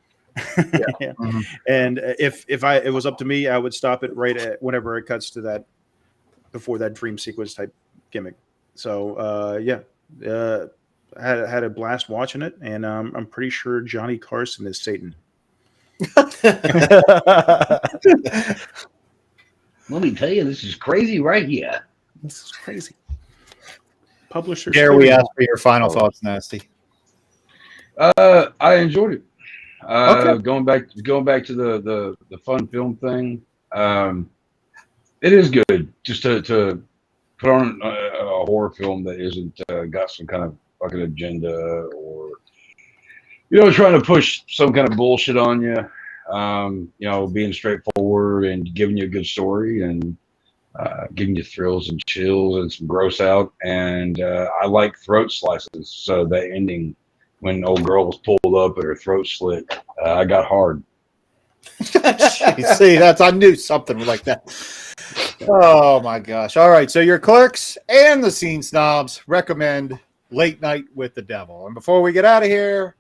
Yeah. Mm-hmm. And if it was up to me, I would stop it right at whenever it cuts to that, before that dream sequence type gimmick. So had a blast watching it, and I'm pretty sure Johnny Carson is Satan. Let me tell you, this is crazy right here. This is crazy. Publisher. Dare we ask for your final thoughts, Nasty? I enjoyed it. Okay. Going back to the fun film thing. It is good just to put on a horror film that isn't got some kind of fucking agenda or, you know, trying to push some kind of bullshit on you. You know, being straightforward and giving you a good story and giving you thrills and chills and some gross out. And I like throat slices. So that ending when old girl was pulled up and her throat slit, I got hard. See, I knew something like that. Oh my gosh. All right. So your clerks and the Scene Snobs recommend Late Night with the Devil. And before we get out of here,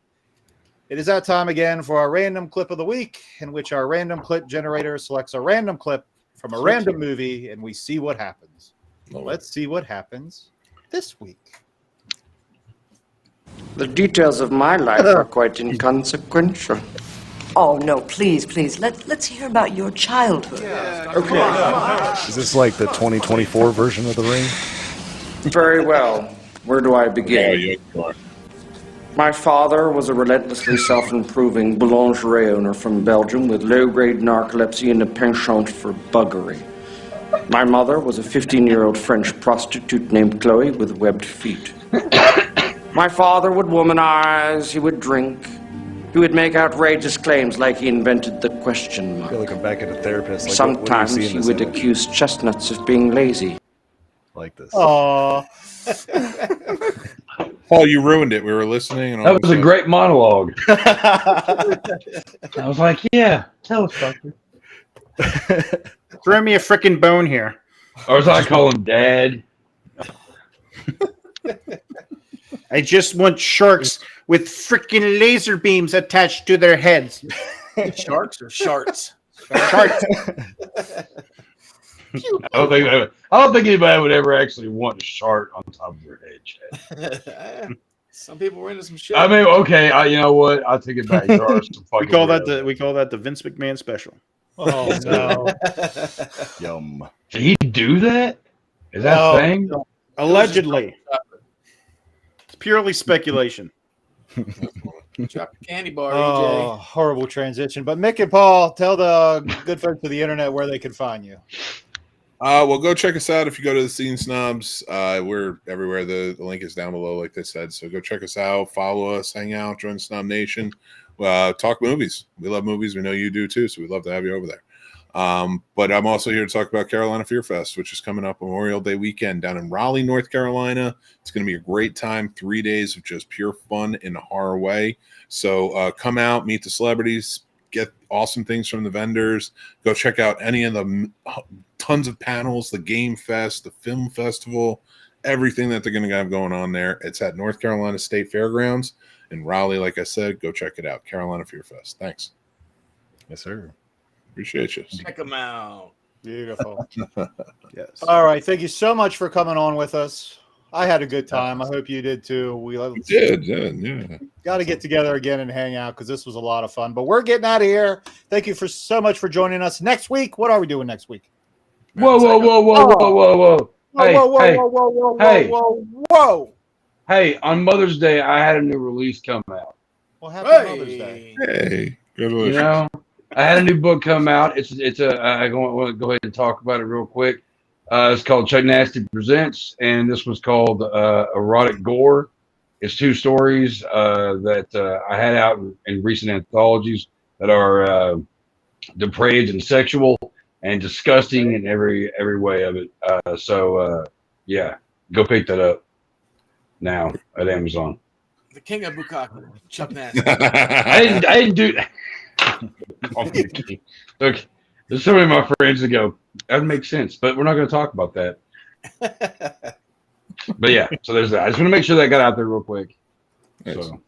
it is that time again for our random clip of the week, in which our random clip generator selects a random clip from a random movie and we see what happens. Well, let's see what happens this week. The details of my life are quite inconsequential. Oh, no, please. Let's hear about your childhood. Okay. Is this like the 2024 version of The Ring? Very well. Where do I begin? My father was a relentlessly self-improving boulangerie owner from Belgium with low-grade narcolepsy and a penchant for buggery. My mother was a 15-year-old French prostitute named Chloe with webbed feet. My father would womanize, he would drink, he would make outrageous claims like he invented the question mark. I feel like I'm back at a therapist. Like, sometimes he would accuse chestnuts of being lazy. Like this. Aww. Paul, you ruined it. We were listening. And that was a great monologue. I was like, yeah, tell us, Doctor. Throw me a frickin' bone here. Or as I call him, Dad. I just want sharks with frickin' laser beams attached to their heads. Sharks or sharks? Sharks. I don't think anybody would ever actually want a shark on top of their head, Chad. Some people were into some shit. I mean, okay, you know what? I'll take it back. There are some fucking we call that the Vince McMahon special. Oh no! Yum. Did he do that? Is that a thing? No. Allegedly. It's purely speculation. Drop the candy bar, EJ. Horrible transition. But Mick and Paul, tell the good folks of the internet where they can find you. Well, go check us out if you go to the Scene Snobs. We're everywhere. The link is down below, like they said. So go check us out, follow us, hang out, join the Snob Nation. Talk movies. We love movies. We know you do too, so we'd love to have you over there. But I'm also here to talk about Carolina Fear Fest, which is coming up Memorial Day weekend down in Raleigh, North Carolina. It's going to be a great time. 3 days of just pure fun in a horror way. So come out, meet the celebrities, get awesome things from the vendors. Go check out any of the tons of panels, the Game Fest, the Film Festival, everything that they're going to have going on there. It's at North Carolina State Fairgrounds in Raleigh. Like I said, go check it out. Carolina Fear Fest. Thanks. Yes, sir. Appreciate you. Check them out. Beautiful. Yes. All right. Thank you so much for coming on with us. I had a good time. I hope you did too. We did. Yeah. Got to get together again and hang out because this was a lot of fun. But we're getting out of here. Thank you so much for joining us. Next week, what are we doing next week? Whoa. Whoa. Hey, on Mother's Day, I had a new release come out. Well, happy Mother's Day. Hey, good You know, I had a new book come out. I want to go ahead and talk about it real quick. It's called Chuck Nasty Presents, and this was called Erotic Gore. It's 2 stories that I had out in recent anthologies that are depraved and sexual and disgusting in every way of it. Yeah, go pick that up now at Amazon. The King of Bukkake, Chuck Nasty. I didn't do that. Look, there's so many of my friends that go, that makes sense, but we're not going to talk about that. But yeah, so there's that. I just want to make sure that got out there real quick. Nice. So,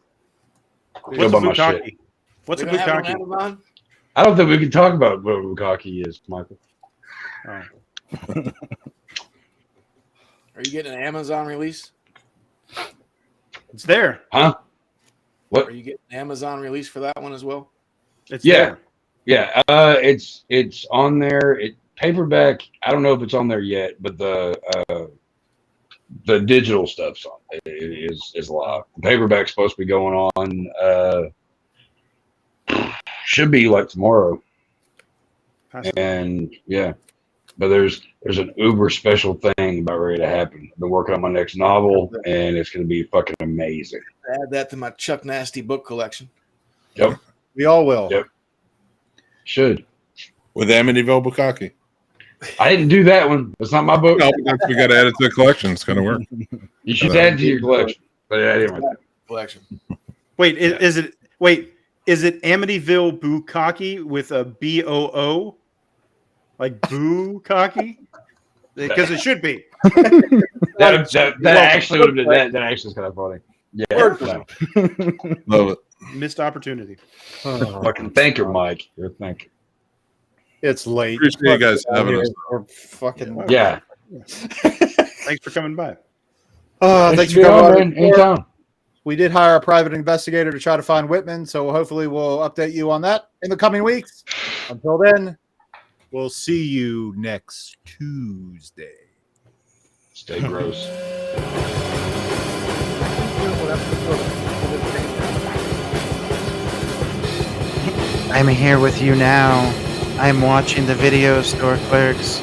What's a bukkake? What's a bukkake? I don't think we can talk about what a bukkake is, Michael. Oh. Are you getting an Amazon release? It's there. Huh? What? Are you getting an Amazon release for that one as well? It's there. Yeah. It's on there. Paperback. I don't know if it's on there yet, but the digital stuff's on. It is live. The paperback's supposed to be going on. Should be like tomorrow. And yeah, but there's an uber special thing about ready to happen. I've been working on my next novel, and it's going to be fucking amazing. Add that to my Chuck Nasty book collection. Yep. We all will. Yep. Should. With Amityville Bukkake. I didn't do that one. That's not my book. No, we got to add it to the collection. It's going to work. You should add it to your collection. But yeah, anyway. Collection. Wait, is it Amityville Bukkake with a BOO? Like Bukkake? Because it should be. that actually would have been that actually is kind of funny. Yeah. Love it. Missed opportunity. Fucking thank you, Mike. Thank you. It's late. Appreciate you guys having us. Fucking yeah. Thanks for coming by. Thanks for coming by. Anytime. We did hire a private investigator to try to find Whitman, so hopefully we'll update you on that in the coming weeks. Until then, we'll see you next Tuesday. Stay gross. I'm here with you now. I'm watching the video, Store Clerks.